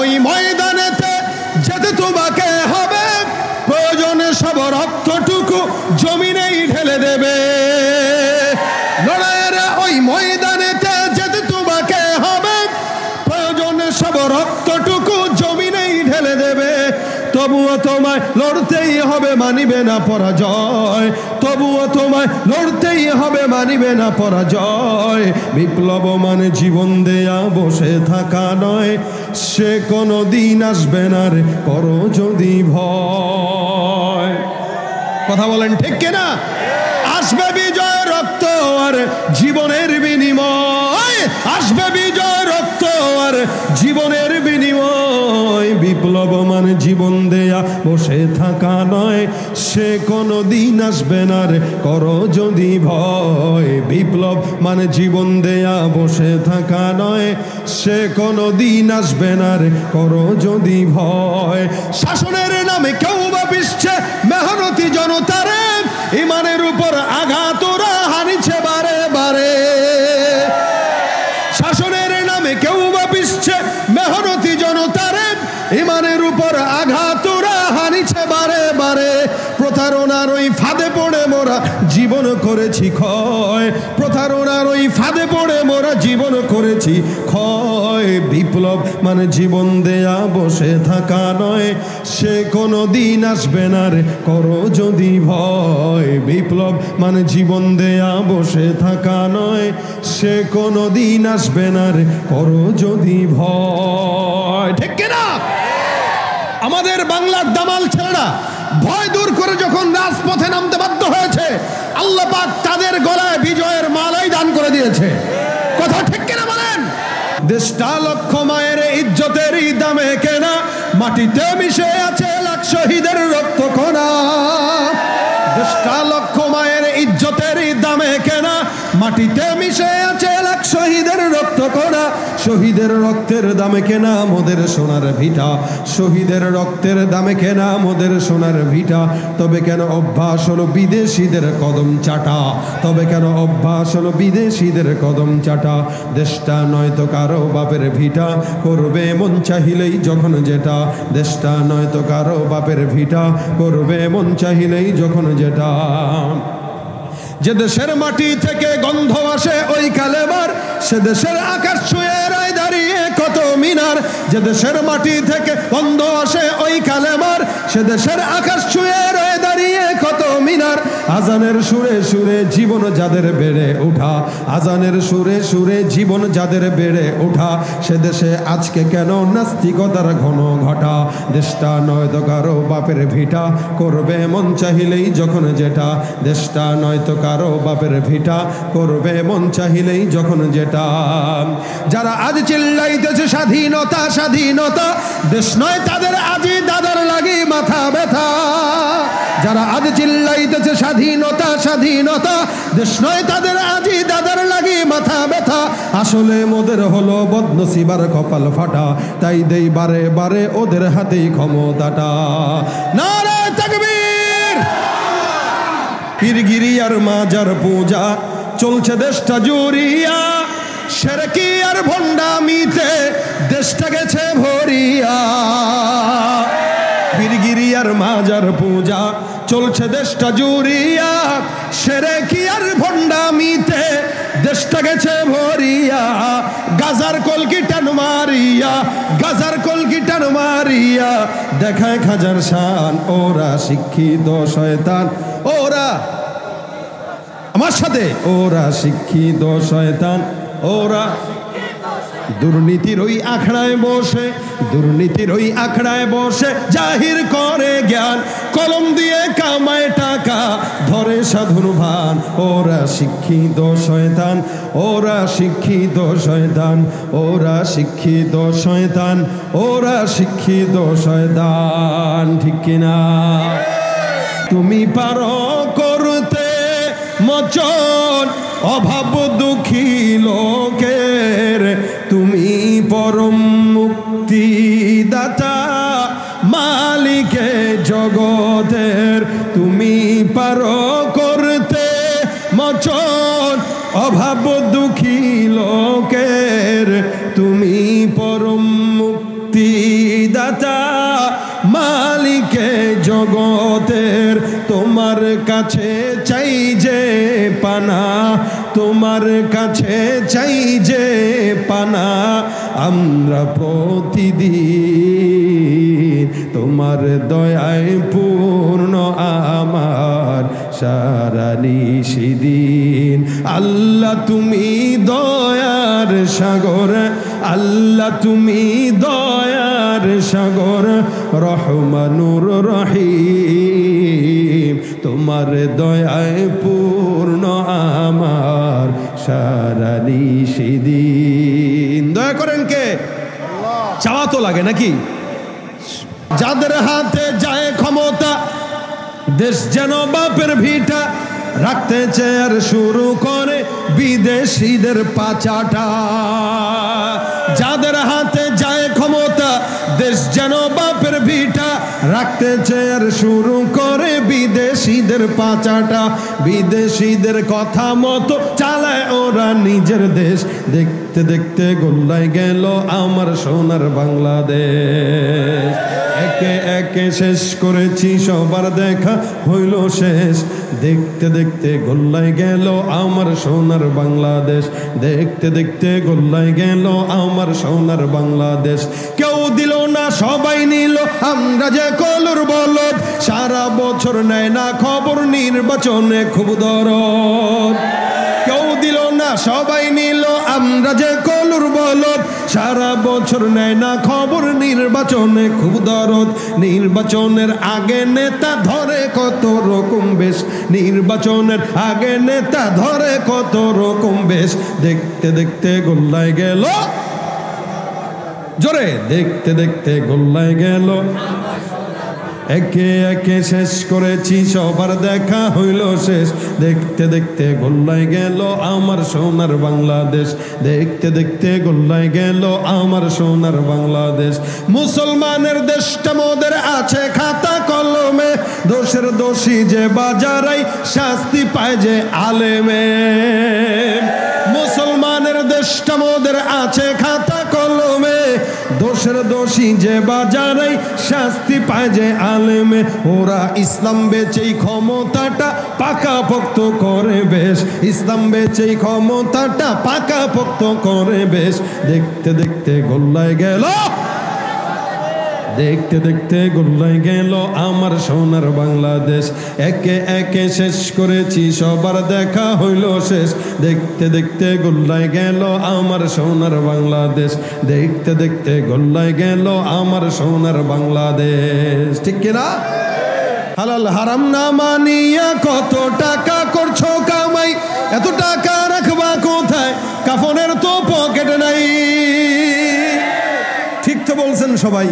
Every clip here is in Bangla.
ওই ময়দানেতে যেতে তোমাকে হবে, প্রয়োজনে সব রক্তটুকু জমিনেই ঢেলে দেবে। লড়াইয়ের ওই ময়দানেতে যেতে তোমাকে হবে, প্রয়োজনে সব রক্তটুকু জমিনেই ঢেলে দেবে। তবুও তোমায় লড়তেই হবে, মানিবে না পরাজয়। তবুও তোমায় লড়তেই হবে, মানিবে না পরাজয়। বিপ্লব মানে জীবন দেয়া বসে থাকা নয়, সে কোনো দিন আসবে না রে করো যদি ভয়। কথা বলেন ঠিক কিনা? আসবে বিজয় রক্ত আর জীবনের বিনিময়, আসবে বিজয় রক্ত আর জীবনের বিনিময়। বিপ্লব মানে জীবন দেয়া বসে থাকা নয়, সে কোনো দিন আসবে না রে করো যদি ভয়। বিপ্লব মানে জীবন দেয়া বসে থাকা নয়, সে কোনো দিন আসবে না রে করো যদি ভয়। শাসনের নামে কেউ বা পিছছে মেহনতি জনতারে, ইমানের উপর আঘাত ওরা হানিছে বারে বারে। শাসনের নামে কেউ বা পিছছে মেহনতি জনতারে, ইমানের উপর আঘাত ওরা হানিছে বারে বারে। প্রতারণার ওই ফাঁদে পড়ে মোরা জীবন করেছি ক্ষয়, প্রতারণার ওই ফাঁদে পড়ে মোরা জীবন করেছি ক্ষয়। বিপ্লব মানে জীবন দেয়া বসে থাকা নয়, সে কোনো দিন আসবে না রে করো যদি ভয়। বিপ্লব মানে জীবন দেয়া বসে থাকা নয়, সে কোনো দিন আসবে না রে করো যদি ভয়। ঠিক কিনা? আমাদের বাংলার দামাল ছেলেরা ভয় দূর করে যখন রাজপথে নামতে বাধ্য হয়েছে, আল্লাহ পাক তাদের গলায় বিজয়ের মালাই দান করে দিয়েছে। কথা ঠিক কিনা বলেন? দেশটা লক্ষ মায়ের ইজ্জতের দামে কেনা, মাটিতে মিশে আছে লাখ শহীদের রক্ত কণা। দেশটা লক্ষ মায়ের ইজ্জতের দামে কেনা, মাটিতে মিশে আছে লাখ শহীদের রক্ত কণা। শহীদের রক্তের দামে কেনা মোদের সোনার ভিটা, শহীদের রক্তের দামে কেনা মোদের সোনার ভিটা। তবে কেন অভ্যাস হলো বিদেশিদের কদম চাটা, তবে কেন অভ্যাস হলো বিদেশিদের কদম চাটা। দেশটা নয়তো কারো বাপের ভিটা, করবে মন চাহিলেই যখন যেটা। দেশটা নয়তো কারো বাপের ভিটা, করবে মন চাহিলেই যখন যেটা। যে দেশের মাটি থেকে গন্ধ আসে ওই কালেমার, সে দেশের আকাশ ছুঁয়ে রায় দাঁড়িয়ে কত মিনার। যে দেশের মাটি থেকে গন্ধ আসে ওই কালেমার, সে দেশের আকাশ ছুঁয়ে রায় দাঁড়িয়ে কত মিনার। আজানের সুরে সুরে জীবন যাদের বেড়ে ওঠা, আজানের সুরে সুরে জীবন যাদের বেড়ে ওঠা। সে দেশে আজকে কেন নাস্তিকতার ঘন ঘটা। দেশটা নয়তো কারো বাপের ভিটা, করবে মন চাহিলেই যখন যেটা। দেশটা নয়তো কারো বাপের ভিটা, করবে মন চাহিলেই যখন যেটা। যারা আজ চিল্লাইতেছে স্বাধীনতা স্বাধীনতা, দেশ নয় তাদের আজই দাদার লাগি মাথা ব্যথা। যারা আজ চিল্লাইতেছে স্বাধীনতা স্বাধীনতা, দেশ নয় তাদের আজই দাদার লাগি মাথা ব্যথা। আসলে মোদের হলো বদনসিবার কপাল ফাটা, তাই দেই বারে বারে ওদের হাতেই ক্ষমতাটা। নারে তাকবীর! পীরগিরি আর মাজার পূজা চলছে দেশটা জুড়িয়া, শিরকি আর ভণ্ডামিতে দেশটা গেছে ভরিয়া। পীরগিরি আর মাজার পূজা চলছে দেশটা জুড়িয়া, শিরকি আর ভণ্ডামিতে দেশটা গেছে ভরিয়া। গাজার কলকি টান মারিয়া, গাজার কলকি টান মারিয়া দেখায় খাজার শান। ওরা শিক্ষিত শয়তান, ওরা আমার সাথে, ওরা শিক্ষিত শয়তান। ওরা দুর্নীতির ওই আখড়ায় বসে, দুর্নীতির ওই আখড়ায় বসে জাহির করে জ্ঞান। কলম দিয়ে কামায় টাকা, ধরে সাধুর ভান। ওরা শিক্ষিত শয়তান, ওরা শিক্ষিত শয়তান, ওরা শিক্ষিত শয়তান, ওরা শিক্ষিত শয়তান। ঠিক কিনা? তুমি পারো করতে মোচন অভাব দুঃখী লোকের, তুমি পরম মুক্তিদাতা মালিকে জগতের। তুমি পারো করতে মোচন অভাব দুঃখী লোকের, তুমি পরম মুক্তিদাতা মুক্তিদাতা মালিকে জগতের, তোমার কাছে চাই যে পানা, তোমার কাছে চাই যে পানা, আমরা প্রতিদিন তোমার দয়ায় পূর্ণ আমার সারা নিশিদিন। আল্লাহ তুমি দয়ার সাগর, আল্লাহ তুমি দয়ার সাগর, রহমানুর রহিম, তোমার দয়ায় পূর্ণ আমার সারা নিশিদিন। দয়া করেন কে? চাওয়া তো লাগে নাকি? যাদের হাতে যায় ক্ষমতা, দেশ যেন বাপের ভিটা, রাখতে চেয়ার শুরু করে বিদেশিদের পাচাটা। যাদের হাতে যায় ক্ষমতা, দেশ যেন বাপের ভিটা, রাখতে চেয়ার শুরু করে বিদেশিদের পাচাটা। বিদেশিদের কথা মতো চালায় ওরা নিজের দেশ, দেখতে দেখতে গোল্লায় গেল আমার সোনার বাংলাদেশ। একে একে শেষ করেছি সবার দেখা হইল শেষ, দেখতে দেখতে গোল্লায় গেল আমার সোনার বাংলাদেশ, দেখতে দেখতে গোল্লায় গেল আমার সোনার বাংলাদেশ। কেউ দিল না সবাই নিল, আমরা যে কলুর বলদ, সারা বছর নেয় না খবর, নির্বাচনে খুব দরদ। কেউ দিল না সবাই নিল, আমরা যে কলুর বলদ, সারা বছর নেয় না খবর, নির্বাচনে খুব দরদ। নির্বাচনের আগে নেতা ধরে কত রকম বেশ, নির্বাচনের আগে নেতা ধরে কত রকম বেশ, দেখতে দেখতে গোল্লায় গেল, জোরে দেখতে দেখতে গোল্লায় গেল। একে একে শেষ করেছি সবার দেখা হইল শেষ, দেখতে দেখতে গোল্লায় গেল আমার সোনার বাংলাদেশ, দেখতে দেখতে গোল্লায় গেল আমার সোনার বাংলাদেশ। মুসলমানের দেশটা মোদের আছে খাতা কলমে, দোষের দোষী যে বাজারাই শাস্তি পায় যে আলেমে। মুসলমানের দেশটা মোদের আছে খাতা কলমে, দোষের দোষী যে বাজারাই শাস্তি পায় যে আলেমে। ওরা ইসলাম বেচেই ক্ষমতাটা পাকাপোক্ত করে বেশ, ইসলাম বেচেই ক্ষমতাটা পাকাপোক্ত করে বেশ, দেখতে দেখতে গোল্লায় গেল, দেখতে দেখতে গোল্লায় গেল আমার সোনার বাংলাদেশ। একে একে শেষ করেছি সবার দেখা হইল শেষ, দেখতে দেখতে গোল্লায় গেল আমার সোনার বাংলাদেশ, দেখতে দেখতে গোল্লায় গেল আমার সোনার বাংলাদেশ। ঠিক কিনা? হালাল হারাম না মানিয়া কত টাকা করছো কামাই, এত টাকা রাখবা কোথায়, কাফনের তো পকেটে নাই। ঠিক তো বলছেন সবাই।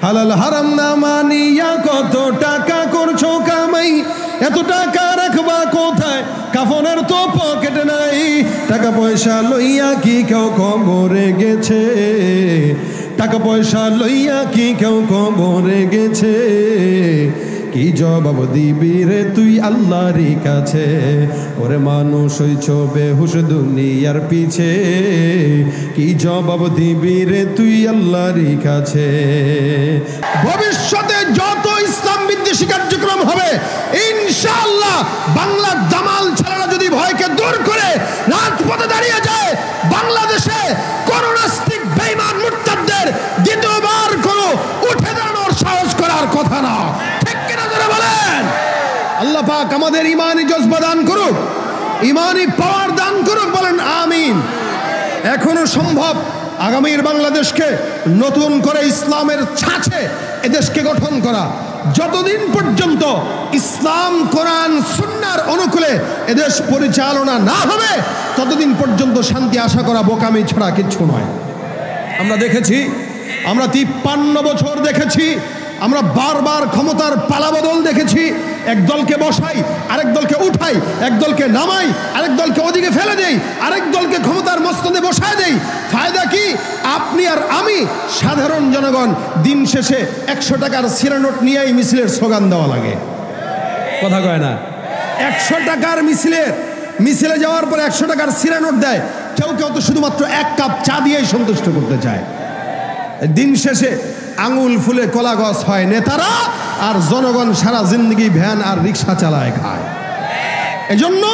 হালাল হারাম না মানিয়া কত টাকা করছো কামাই, এত টাকা রাখবা কোথায়, কাফনের তো পকেটে নাই। টাকা পয়সা লইয়া কি কেউ কবরে গেছে, টাকা পয়সা লইয়া কি কেউ কবরে গেছে, কি জবাব দিবি রে তুই আল্লাহর কাছে, ওরে মানুষ হইছ বেহুশ দুনিয়ার পিছে, কি জবাব দিবি রে তুই আল্লাহর কাছে। ভবিষ্যতে যত ইসলাম বিদ্বেষী কার্যক্রম হবে ইনশাআল্লাহ বাংলার দামাল ছেলেরা যদি ভয়কে দূর করে রাজপথে দাঁড়িয়ে যায়, বাংলাদেশে করোনাস্তিক বেঈমান মুরতাদদের দ্বিতীয়বার কোনো উঠে দাঁড়ানোর সাহস করার কথা না। ঠিক কিনা যারা বলেন? আল্লাহ পাক আমাদের ঈমানি জজবা দান করুক, ঈমানি পাওয়ার দান করুক, বলেন আমিন। এখনো সম্ভব আগামীর বাংলাদেশকে নতুন করে ইসলামের ছাঁচে এদেশকে গঠন করা। যতদিন পর্যন্ত ইসলাম কোরআন সুন্নাহর অনুকূলে এদেশ পরিচালনা না হবে ততদিন পর্যন্ত শান্তি আশা করা বোকামি ছাড়া কিচ্ছু নয়। আমরা দেখেছি, আমরা 53 বছর দেখেছি, আমরা বারবার ক্ষমতার পালাবদল দেখেছি। এক দলকে বসাই, আরেক দলকে উঠাই, এক দলকে নামাই, আরেক দলকে ওদিকে ফেলে দেই, আরেক দলকে ক্ষমতার মস্তদে বসায় দেই। ফায়দা কি? আপনি আর আমি সাধারণ জনগণ দিন শেষে 100 টাকার সিরা নোট নিয়েই মিছিলের স্লোগান দেওয়া লাগে। কথা কয় না? 100 টাকার মিছিলে যাওয়ার পর 100 টাকার সিরা নোট দেয়। কেউ কেউ তো শুধুমাত্র 1 কাপ চা দিয়েই সন্তুষ্ট করতে চায়। দিন শেষে আঙুল ফুলে কলা গাছ হয় নেতারা, আর জনগণ সারা জিন্দগি ভ্যান আর রিক্সা চালায় খায়। এজন্য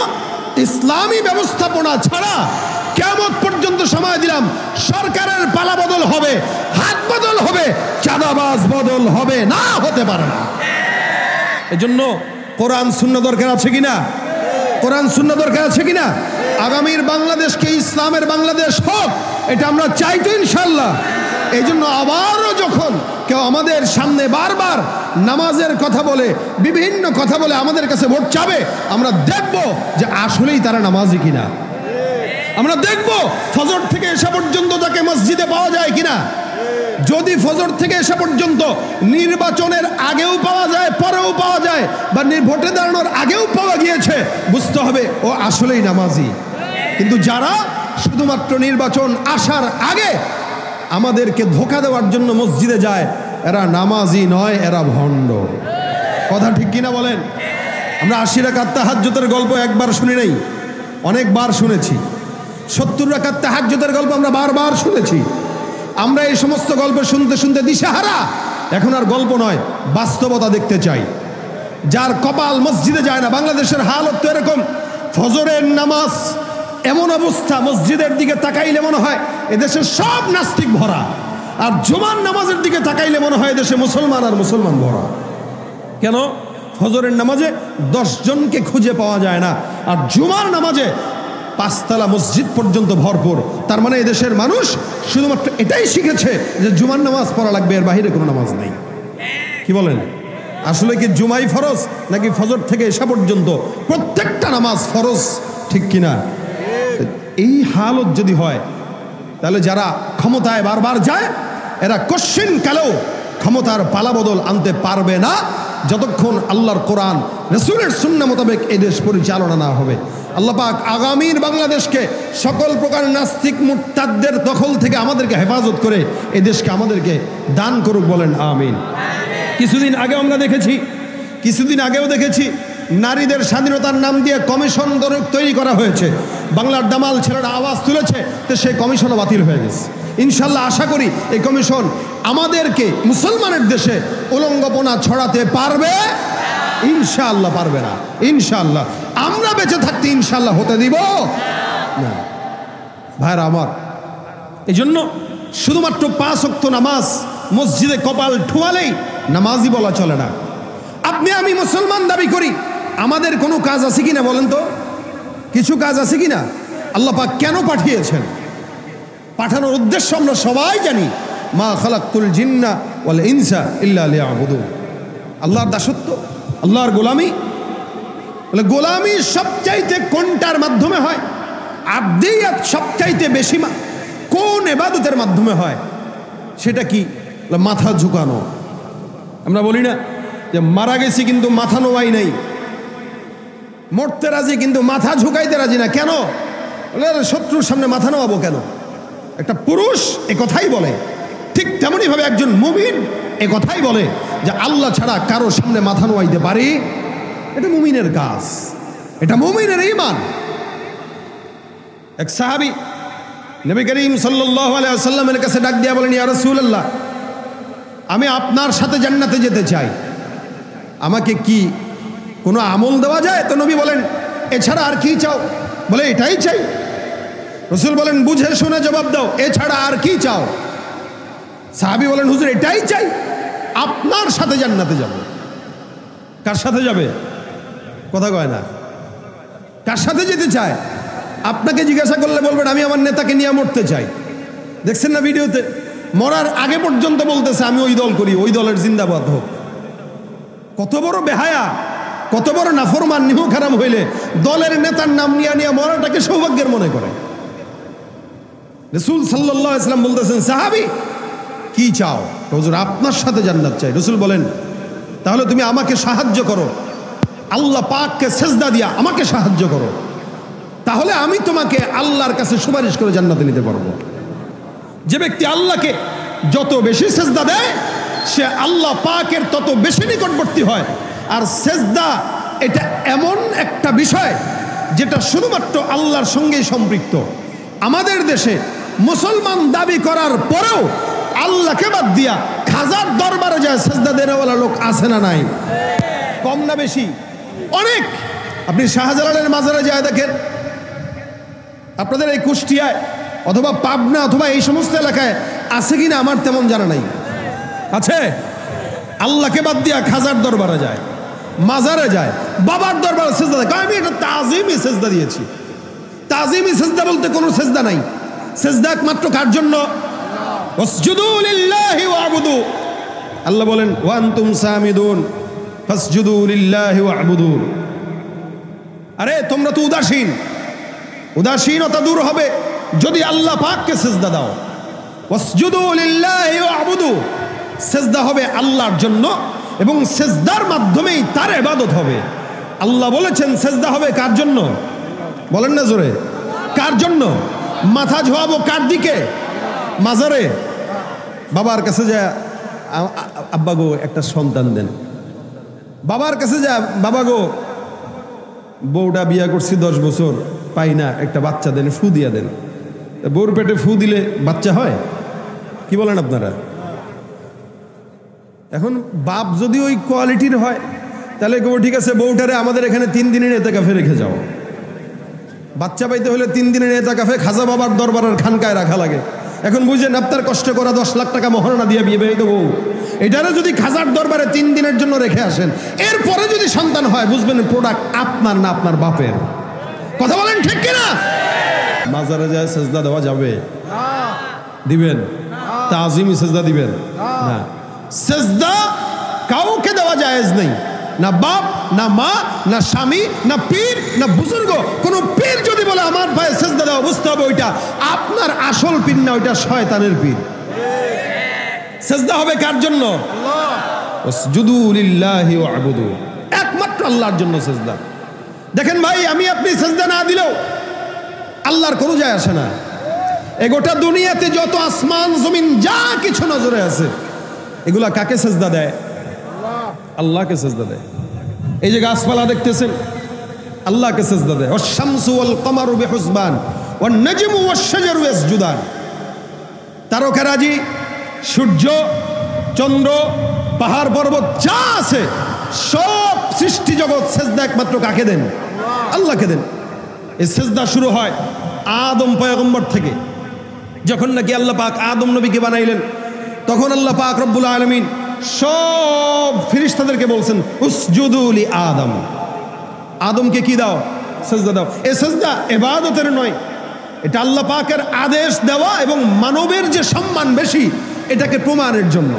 ইসলামী ব্যবস্থাপনা ছাড়া কিয়ামত পর্যন্ত সময় দিলাম, সরকারের পালা বদল হবে, হাত বদল হবে, চাঁদাবাজ বদল হবে না, হতে পারে না। এজন্য কোরআন সুন্নাহ দরকার আছে কিনা? কোরআন সুন্নাহ দরকার আছে কিনা? আগামীর বাংলাদেশকে ইসলামের বাংলাদেশ হোক, এটা আমরা চাই তো ইনশাল্লাহ। এই জন্য আবারও যখন কেউ আমাদের সামনে বারবার নামাজের কথা বলে, বিভিন্ন কথা বলে আমাদের কাছে ভোট চাবে, আমরা দেখব যে আসলেই তারা নামাজি কিনা। আমরা দেখব ফজর থেকে এসা পর্যন্ত তাকে মসজিদে পাওয়া যায় কিনা। যদি ফজর থেকে এসা পর্যন্ত নির্বাচনের আগেও পাওয়া যায়, পরেও পাওয়া যায়, বা ভোটে দাঁড়ানোর আগেও পাওয়া গিয়েছে, বুঝতে হবে ও আসলেই নামাজি। কিন্তু যারা শুধুমাত্র নির্বাচন আসার আগে আমাদেরকে ধোঁকা দেওয়ার জন্য মসজিদে যায়, এরা নামাজি নয়, এরা ভণ্ড। কথা ঠিক কিনা বলেন? আমরা 80 রাকাত তাহাজ্জুদের গল্প একবার শুনি নাই, অনেকবার শুনেছি। 70 রাকাত তাহাজ্জুদের গল্প আমরা বারবার শুনেছি। আমরা এই সমস্ত গল্প শুনতে শুনতে দিশেহারা। এখন আর গল্প নয়, বাস্তবতা দেখতে চাই। যার কপাল মসজিদে যায় না, বাংলাদেশের হালত তো এরকম। ফজরের নামাজ এমন অবস্থা, মসজিদের দিকে তাকাইলে মনে হয় এদেশের সব নাস্তিক ভরা, আর জুমার নামাজের দিকে তাকাইলে মনে হয় এদেশে মুসলমান আর মুসলমান ভরা। কেন? ফজরের নামাজে 10 জনকে খুঁজে পাওয়া যায় না, আর জুমার নামাজে 5 তলা মসজিদ পর্যন্ত ভরপুর। তার মানে এদেশের মানুষ শুধুমাত্র এটাই শিখেছে যে জুমার নামাজ পড়া লাগবে, এর বাহিরে কোনো নামাজ নেই। কি বলেন? আসলে কি জুমাই ফরজ, নাকি ফজর থেকে এসা পর্যন্ত প্রত্যেকটা নামাজ ফরজ? ঠিক কিনা? এই হালত যদি হয়, তাহলে যারা ক্ষমতায় বারবার যায়, এরা কোশ্চিন কালেও ক্ষমতার পালাবদল আনতে পারবে না, যতক্ষণ আল্লাহর কোরআন রাসূলের সুন্নাহ মোতাবেক এই দেশ পরিচালনা না হবে। আল্লাহ পাক আগামীর বাংলাদেশকে সকল প্রকার নাস্তিক মুরতাদদের দখল থেকে আমাদেরকে হেফাজত করে এই দেশকে আমাদেরকে দান করুক, বলেন আমিন। কিছুদিন আগে আমরা দেখেছি, কিছুদিন আগেও দেখেছি, নারীদের স্বাধীনতার নাম দিয়ে কমিশন তৈরি করা হয়েছে। বাংলার দামাল ছেলেরা আওয়াজ তুলেছে, তো সেই কমিশনও বাতিল হয়ে গেছে। ইনশাল্লাহ আশা করি এই কমিশন আমাদেরকে মুসলমানের দেশে উলঙ্গপনা ছড়াতে পারবে? ইনশাআল্লাহ পারবে না। ইনশাআল্লাহ আমরা বেঁচে থাকতে ইনশাআল্লাহ হতে দিব না। ভাইরা আমার, এই জন্য শুধুমাত্র 5 ওয়াক্ত নামাজ মসজিদে কপাল ঠুয়ালেই নামাজি বলা চলে না। আপনি আমি মুসলমান দাবি করি, আমাদের কোনো কাজ আছে কিনা বলেন তো? কিছু কাজ আছে কিনা? আল্লাহ পাক কেন পাঠিয়েছেন? পাঠানোর উদ্দেশ্য আমরা সবাই জানি। মা খালাকতুল জিন্না ওয়াল ইনসা ইল্লা লিয়াবুদুন। আল্লাহর দাসত্ব, আল্লাহর গোলামি। বলে গোলামি সবচাইতে কোনটার মাধ্যমে হয়? আবদিয়াত সবচাইতে বেশি কোন ইবাদতের মাধ্যমে হয়? সেটা কি? মাথা ঝুঁকানো। আমরা বলি না যে মারা গেছি কিন্তু মাথা নোয়াই নাই, মরতে রাজি কিন্তু মাথা ঝুঁকাইতে রাজি না। কেন? শত্রুর সামনে মাথা নোয়াবো কেন? একটা পুরুষ এ কথাই বলে, ঠিক তেমনি ভাবে একজন মুমিন এ কথাই বলে যে আল্লাহ ছাড়া কারো সামনে মাথা নোয়াইতে পারি? এটা মুমিনের কাজ, এটা মুমিনের ঈমান। এক সাহাবী নবী করিম সাল্লাল্লাহু আলাইহি ওয়াসাল্লামের কাছে ডাক দিয়া বলেন, ইয়া রাসূলুল্লাহ, আমি আপনার সাথে জান্নাতে যেতে চাই, আমাকে কি কোনো আমল দেওয়া যায়? তো নবী বলেন, এছাড়া আর কি চাও? বলে এটাই চাই। রাসূল বলেন, বুঝে শুনে জবাব দাও, এছাড়া আর কি চাও? সাহাবী বলেন, হুজুর এটাই চাই, আপনার সাথে জান্নাতে যাব। কার সাথে যাবে? কথা কয় না। কার সাথে যেতে চায়? আপনাকে জিজ্ঞাসা করলে বলবেন আমি আমার নেতাকে নিয়ে মরতে চাই। দেখছেন না ভিডিওতে? মরার আগে পর্যন্ত বলতেছে আমি ওই দল করি, ওই দলের জিন্দাবাদ হোক। কত বড় বেহায়া, কত বড় নাফরমান, নিহ খারাপ হইলে দলের নেতার নাম নিয়ে নিয়ে মরাটাকে সৌভাগ্যের মনে করে। রাসূল সাল্লাল্লাহু আলাইহি ওয়াসাল্লাম বলতেছেন, সাহাবী কি চাও? হুজুর আপনার সাথে জান্নাত চাই। রাসূল বলেন, তাহলে তুমি আমাকে সাহায্য করো, আল্লাহ পাককে সেজদা দিয়া আমাকে সাহায্য করো, তাহলে আমি তোমাকে আল্লাহর কাছে সুপারিশ করে জান্নাতে নিতে পারবো। যে ব্যক্তি আল্লাহকে যত বেশি সেজদা দেয়, সে আল্লাহ পাকের তত বেশি নিকটবর্তী হয়। আর সেজদা এটা এমন একটা বিষয় যেটা শুধুমাত্র আল্লাহর সঙ্গেই সম্পৃক্ত। আমাদের দেশে মুসলমান দাবি করার পরেও আল্লাহকে বাদ দিয়া খাজার দরবারে যায় সেজদা দেওয়ালা লোক আছে না নাই? কম না বেশি? অনেক। আপনি শাহজালালের মাজারে যায় দেখেন, আপনাদের এই কুষ্টিয়ায় অথবা পাবনা অথবা এই সমস্ত এলাকায় আছে কিনা আমার তেমন জানা নাই। আছে? আল্লাহকে বাদ দিয়া খাজার দরবারে যায়, মাজারে যায়, বাবার দরবারে সেজদা দেয়। আমি এটা তাজিমি সেজদা দিয়েছি। তাজিমি সেজদা বলতে কোনো সেজদা নাই। সেজদা একমাত্র কার জন্য? ওয়াসজুদু লিল্লাহি ওয়া'বুদু। আল্লাহ বলেন ওয়া আনতুম সামিদুন ফাসজুদু লিল্লাহি ওয়া'বুদু। আরে তোমরা তো উদাসীন, উদাসীনতা দূর হবে যদি আল্লাহ পাককে সেজদা দাও। ওয়াসজুদু লিল্লাহি ওয়া'বুদু, সেজদা হবে আল্লাহর জন্য এবং সেজদার মাধ্যমেই তার ইবাদত হবে। আল্লাহ বলেছেন সেজদা হবে কার জন্য? বলেন না জোরে, কার জন্য? মাথা ঝোয়াবো কার দিকে? মাজারে। বাবার কাছে যায়, আব্বা গো একটা সন্তান দেন। বাবার কাছে যায়, বাবা গো বউটা বিয়া করছি 10 বছর, পাই না, একটা বাচ্চা দেন, ফু দিয়া দেন। বউর পেটে ফু দিলে বাচ্চা হয়? কি বলেন আপনারা? এখন বাপ যদি ওই কোয়ালিটির হয় তাহলে কেউ ঠিক আছে বউটারে আমাদের এখানে 3 দিনের এতেকাফে রেখে যাও। বাচ্চা পাইতে হলে 3 দিনের এতেকাফে খাজা বাবার দরবারের খানকায় রাখা লাগে। এখন বুঝেন আপনার কষ্ট করা 10 লাখ টাকা মহারণা দিয়ে বিয়ে বিয়ে দেবো, এটারে যদি খাজার দরবারে 3 দিনের জন্য রেখে আসেন, এরপরে যদি সন্তান হয় বুঝবেন প্রোডাক্ট আপনার না আপনার বাপের। কথা বলেন ঠিক কিনা? মাজারে যায় সেজদা দেওয়া যাবে? দিবেন? তাজিমি সেজদা দিবেন না। সেজদা কাউকে দেওয়া জায়েজ নেই, না বাপ, না মা, না স্বামী, না পীর, না বুজুর্গ। কোন পীর যদি বলে আমার ভাই সেজদা দাও, বুঝতে হবে ওইটা আপনার আসল পীর না, ওইটা শয়তানের পীর। সেজদা হবে কার জন্য? ওয়াসজুদু লিল্লাহি ওয়া'বুদু, একমাত্র আল্লাহর জন্য সেজদা। দেখেন ভাই, আমি আপনি সেজদা না দিলেও আল্লাহর কোনো যায় আসে না। এই গোটা দুনিয়াতে যত আসমান জমিন যা কিছু নজরে আছে এগুলা কাকে সেজদা দেয়? আল্লাহকে সেজদা দেয়। এই যে গাছপালা দেখতেছেন আল্লাহকে সেজদা দেয়। ওয়াশ-শামসু ওয়াল কমারু বিহুসবান ওয়ান নাজমু ওয়াশ-শাজারু ইয়াসজুদান। তারকারাজি, সূর্য, চন্দ্র, পাহাড় পর্বত যা আছে সব সৃষ্টি জগৎ সেজদা একমাত্র কাকে দেন? আল্লাহকে দেন। এই সেজদা শুরু হয় আদম পয়গম্বর থেকে। যখন নাকি আল্লাহ পাক আদম নবীকে বানাইলেন তখন আল্লাহ পাক রব্বুল আলামিন সব ফেরেশতাদেরকে বলছেন উসজুদু লি আদম। আদমকে কি দাও? সেজদা দাও। এই সেজদা ইবাদতের নয়, এটা আল্লাহ পাকের আদেশ দেওয়া এবং মানবের যে সম্মান বেশি এটাকে প্রমাণের জন্য।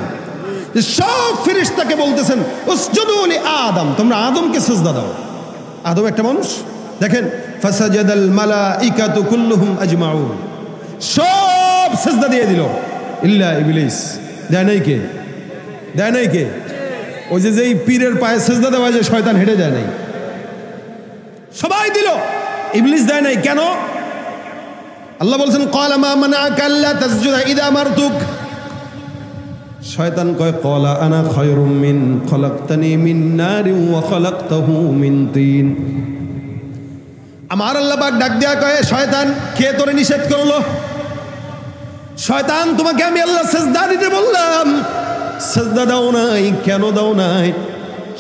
সব ফেরেশতাকে বলতেছেন উসজুদু লি আদম, তোমরা আদমকে সেজদা দাও। আদম একটা মানুষ। দেখেন ফাসাজাদাল মালাইকাতু কুল্লুহুম আজমাউন, সব সেজদা দিয়ে দিল ইল্লা ইবলিস। দেয় নাই কে? দেয় নাই কে? ওই যে যেই পীরের পায়ে সেজদা দেওয়া যে শয়তান হেঁটে যায় নাই, সবাই দিল, ইবলিস দেয় নাই। কেন? আল্লাহ বলছেন ক্বালা মা মানাআকা আল্লা তাসজুদা ইযা আমারতুক। শয়তান কয় ক্বালা আনা খায়রুম মিন খলাকতানি মিন নারিন ওয়া খলাকতাহু মিন তিন। আমার আল্লাহ পাক ডাক দেয়া কয় শয়তান কে তোরে নিষেধ করলো? শয়তান তোমাকে আমি আল্লাহ সেজদা দিতে বললাম, সেজদা দাও নাই, কেন দাও নাই?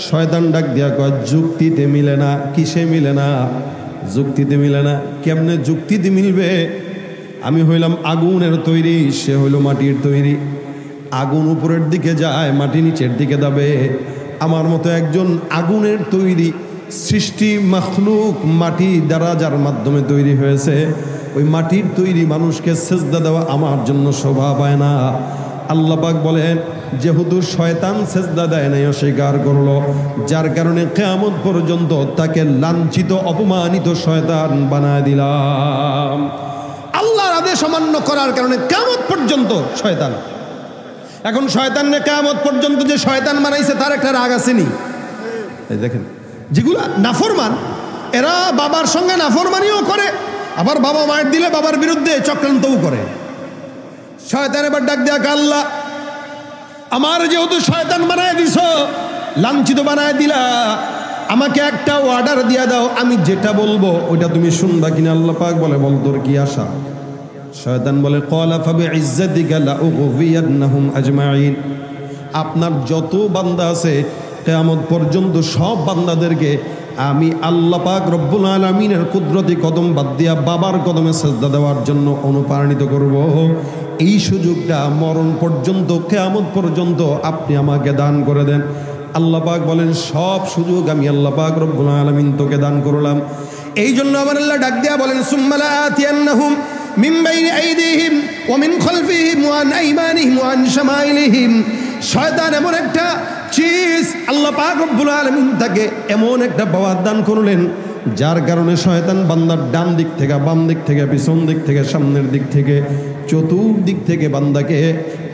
শয়তান ডাক দেয়া কয় যুক্তিতে মিলে না। কিসে মিলে না? যুক্তিতে মিলে না। কেমনে যুক্তিতে মিলবে? আমি হইলাম আগুনের তৈরি, সে হইল মাটির তৈরি। আগুন উপরের দিকে যায়, মাটি নিচের দিকে যাবে। আমার মতো একজন আগুনের তৈরি সৃষ্টি মাখলুক, মাটি দ্বারা যার মাধ্যমে তৈরি হয়েছে, ওই মাটির তৈরি মানুষকে সেজদা দেওয়া আমার জন্য শোভা পায় না। আল্লাহ পাক বলেন যেহেতু শয়তান সেজদা দেয় নাই, অস্বীকার করলো, যার কারণে কিয়ামত পর্যন্ত তাকে লাঞ্ছিত অপমানিত শয়তান বানায় দিলাম। আল্লাহর আদেশ অমান্য করার কারণে কিয়ামত পর্যন্ত শয়তান। এখন শয়তানকে কিয়ামত পর্যন্ত যে শয়তান বানাইছে তার একটা রাগ আসেনি? এই দেখেন যেগুলা নাফরমান, এরা বাবার সঙ্গে নাফরমানিও করে, আবার বাবা মায়ের দিলে বাবার বিরুদ্ধে চক্রান্তও করে। শয়তান এবার ডাক দেয়া আল্লাহ আমার যেহেতু শয়তান বানায় দিছ, লাঞ্ছিত বানায় দিলা, আমাকে একটা অর্ডার দিয়া দাও, আমি যেটা বলবো ওইটা তুমি শুনবা কিনা? আল্লাহ পাক বলে বল তোর কি আশা? শয়তান বলে ক্বালা ফাবিইজ্জাতিকা লাউগবিয়ান্নাহুম আজমাইন, আপনার যত বান্দা আছে কিয়ামত পর্যন্ত সব বান্দাদেরকে আমি আল্লাহ পাক রব্বুল আলামিনের কুদরতি কদম বাদ দিয়া বাবার কদমে সেজদা দেওয়ার জন্য অনুপ্রাণিত করব। এই সুযোগটা মরণ পর্যন্ত কিয়ামত পর্যন্ত আপনি আমাকে দান করে দেন। আল্লাহ পাক বলেন সব সুযোগ আমি আল্লাহ পাক রব্বুল আলামিন তোকে দান করলাম। এই জন্য আমার আল্লাহ ডাক দিয়া বলেন সুম্মা লাআতিয়ান্নাহুম মিন বাইনি আইদিহিম ওয়া মিন খালফিহিম ওয়া আন আইমানিহিম ওয়া আন শামাইলিহিম। শয়তান এমন একটা চিজ, আল্লাহ পাক রব্বুল আলামিন তাকে এমন একটা পাওয়ার দান করলেন যার কারণে শয়তান বান্দার ডান দিক থেকে, বাম দিক থেকে, পিছন দিক থেকে, সামনের দিক থেকে, চতুর্দিক থেকে বান্দাকে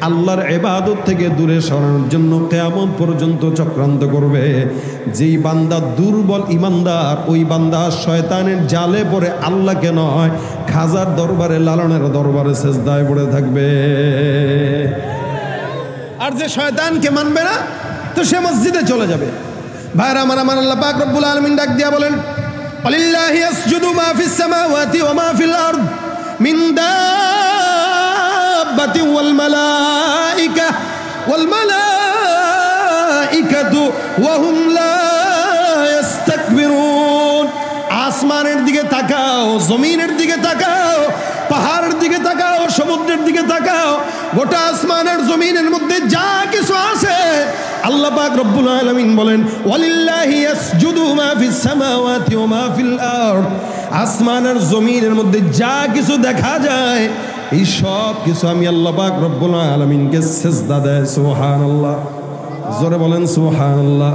আল্লাহর ইবাদত থেকে দূরে সরানোর জন্য কিয়ামত পর্যন্ত চক্রান্ত করবে। যেই বান্দা দুর্বল ইমানদার, ওই বান্দা শয়তানের জালে পড়ে আল্লাহকে নয় খাজার দরবারে, লালনের দরবারে সেজদায় পড়ে থাকবে। আর যে শয়তানকে মানবে না তো সে মসজিদে চলে যাবে। ভাইরা আমার, আমার আল্লাহ পাক রব্বুল আলামিন ডাক দিয়া বলেন আলিল্লাহি ইয়াসজুদু মা ফিস সামাওয়াতি ওয়া মা ফিল আরদ মিন দাব্বাতিন ওয়াল মালাইকাতু ওয়া হুম লা ইস্তাকবিরুন। আসমানের দিকে তাকাও, জমিনের দিকে তাকাও, পাহাড়ের দিকে তাকাও, সমুদ্রের দিকে তাকাও, গোটা আসমানের জমিনের মধ্যে যা কিছু আছে আল্লাহ পাক রব্বুল আলামিন বলেন ওয়ালিল্লাহি ইয়াসজুদু মা ফিস সামাওয়াতি ওয়া মা ফিল আরদ। আসমানের জমিনের মধ্যে যা কিছু দেখা যায় এই সব কিছু আমি আল্লাহ পাক রব্বুল আলামিনকে সিজদা দেয়। সুবহানাল্লাহ, জোরে বলেন সুবহানাল্লাহ।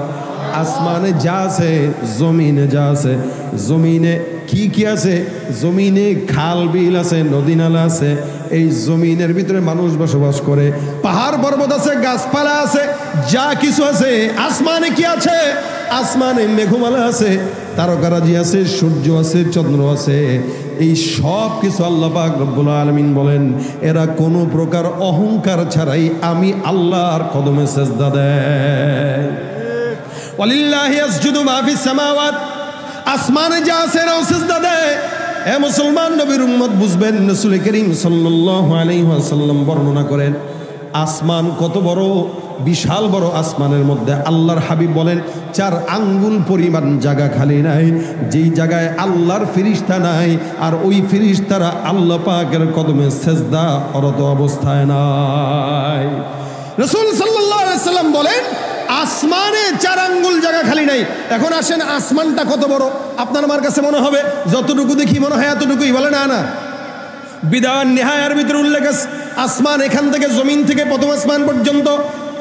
আসমানে যা আছে, জমিনে যা আছে, জমিনে কি কি আছে? জমিনে খাল বিল আছে, নদী নালা আছে, এই জমিনের ভিতরে মানুষ বসবাস করে, পাহাড় পর্বত আছে, গাছপালা আছে, যা কিছু আছে। আসমানে কি আছে? আসমানে মেঘমালা আছে, তারকারাজি আছে, সূর্য আছে, চন্দ্র আছে। এই সব কিছু আল্লাহ পাক রব্বুল আলামিন বলেন এরা কোনো প্রকার অহংকার ছাড়াই আমি আল্লাহর কদমে সেজদা দেয়। ওয়ালিল্লাহি ইয়াসজুদু মা ফিস সামাওয়াত, আসমানে যা আছে এরাও সেজদা দেয়। এ মুসলমান নবীর উম্মত বুঝবেন, রাসূল করিম সাল্লাল্লাহু আলাইহি ওয়াসাল্লাম বর্ণনা করেন আসমান কত বড়, বিশাল বড়। আসমানের মধ্যে আল্লাহর হাবিব বলেন 4 আঙ্গুল পরিমাণ জায়গা খালি নাই, যেই জায়গায় আল্লাহর ফেরেশতা নাই আর ওই ফেরেশতারা আল্লাহ পাকের কদমে সেজদা করত অবস্থায় নাই। রাসূল সাল্লাল্লাহু আলাইহি ওয়াসাল্লাম বলেন আসমানে 4 আঙ্গুল জায়গা খালি নাই। এখন আসেন আসমানটা কত বড় আপনার আমার কাছে মনে হবে যতটুকু দেখি মনে হয় এতটুকুই, বলে না? না, বিদায় নেহায়ার ভিতরে উল্লেখ আছে আসমান এখান থেকে, জমিন থেকে প্রথম আসমান পর্যন্ত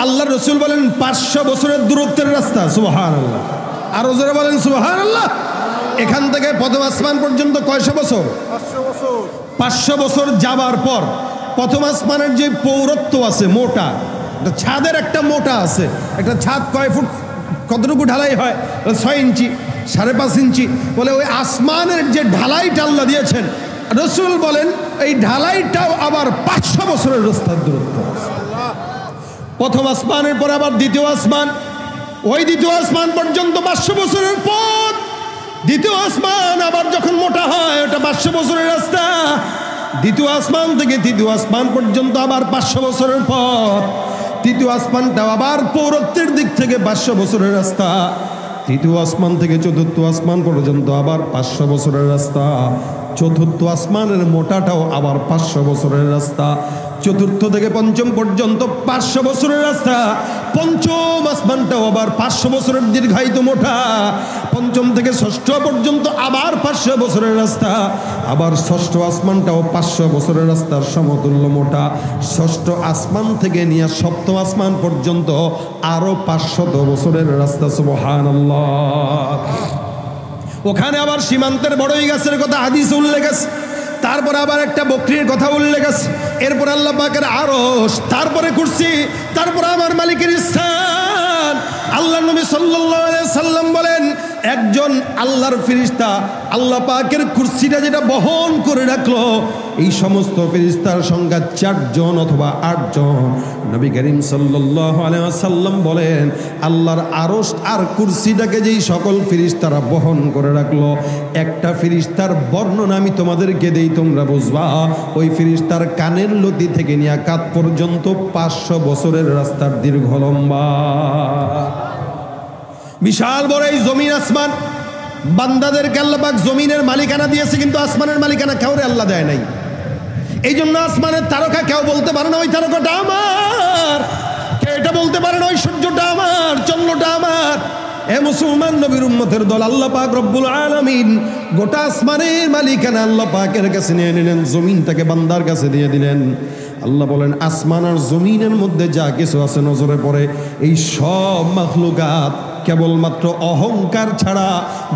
আল্লাহর রাসূল বলেন 500 বছরের দূরত্বের রাস্তা। সুবহানাল্লাহ, আরো জোরে বলেন সুবহানাল্লাহ। এখান থেকে প্রথম আসমান পর্যন্ত কয়শো বছর? 500 বছর যাবার পর প্রথম আসমানের যে পৌরত্ব আছে, মোটা ছাদের একটা মোটা আছে, একটা ছাদ কয় ফুট, কতটুকু ঢালাই হয়? 6 ইঞ্চি, 5.5 ইঞ্চি। বলে ওই আসমানের যে ঢালাইটা আল্লাহ দিয়েছেন, রাসূল বলেন এই ঢালাইটাও আবার 500 বছরের রাস্তার দূরত্ব। প্রথম আসমানের পর আবার দ্বিতীয় আসমান, ওই দ্বিতীয় আসমান পর্যন্ত 500 বছরের পথ। দ্বিতীয় আসমান আবার যখন মোটা হয় ওটা 500 বছরের রাস্তা। দ্বিতীয় আসমান থেকে তৃতীয় আসমান পর্যন্ত আবার 500 বছরের পথ। তৃতীয় আসমানটাও আবার পৌরত্বের দিক থেকে 500 বছরের রাস্তা। তৃতীয় আসমান থেকে চতুর্থ আসমান পর্যন্ত আবার 500 বছরের রাস্তা। চতুর্থ আসমানের মোটাটাও আবার 500 বছরের রাস্তা। চতুর্থ থেকে পঞ্চম পর্যন্ত 500 বছরের রাস্তা। পঞ্চম আসমানটাও আবার 500 বছরের দীর্ঘায়িত মোটা। পঞ্চম থেকে ষষ্ঠ পর্যন্ত আবার 500 বছরের রাস্তা। আবার ষষ্ঠ আসমানটাও 500 বছরের রাস্তার সমতুল্য মোটা। ষষ্ঠ আসমান থেকে নিয়ে সপ্তম আসমান পর্যন্ত আরো 500 বছরের রাস্তা। সুবহানাল্লাহ। ওখানে আবার সীমান্তের বড়ই গাছের কথা হাদিস উল্লেখ আছে, তারপর আবার একটা বকরির কথা উল্লেখ আছে, এরপর আল্লাহ পাকের আরশ, তারপরে কুরসি, তারপর আমার মালিকের স্থান। আল্লাহ নবী সাল্লাল্লাহু আলাইহি সাল্লাম বলেন একজন আল্লাহর ফেরেশতা আল্লাহ পাকের কুরসিটা যেটা বহন করে রাখলো, এই সমস্ত ফেরেশতার সংখ্যা 4 জন অথবা 8 জন। নবী করিম সাল্লাল্লাহু আলাইহি ওয়াসাল্লাম বলেন, আল্লাহর আরশ আর কুরসিটাকে যেই সকল ফেরেশতারা বহন করে রাখলো, একটা ফেরেশতার বর্ণনা আমি তোমাদেরকে দেই, তোমরা বুঝবা। ওই ফেরেশতার কানের লতি থেকে নিয়ে কাঁধ পর্যন্ত 500 বছরের রাস্তার দীর্ঘ লম্বা। বিশাল বড় এই জমিন আসমান, বান্দাদেরকে আল্লাহ পাক জমিনের মালিকানা দিয়েছে, কিন্তু আসমানের মালিকানা কাউরে আল্লাহ দেয় নাই। এই জন্য আসমানের তারকা কেউ বলতে পারে না ওই তারকাটা আমার, কেউ এটা বলতে পারে না ওই সূর্যটা আমার, চন্দ্রটা আমার। এ মুসলমান নবীর উম্মতের দল, আল্লাহ পাক রব্বুল আলামিন গোটা আসমানের মালিকানা আল্লাহ পাকের কাছে নিয়ে নিলেন, জমিনটাকে বান্দার কাছে দিয়ে দিলেন। আল্লাহ বলেন, আসমান আর জমিনের মধ্যে যা কিছু আছে নজরে পড়ে, এই সব মাখলুকাত কেবলমাত্র অহংকার ছাড়া,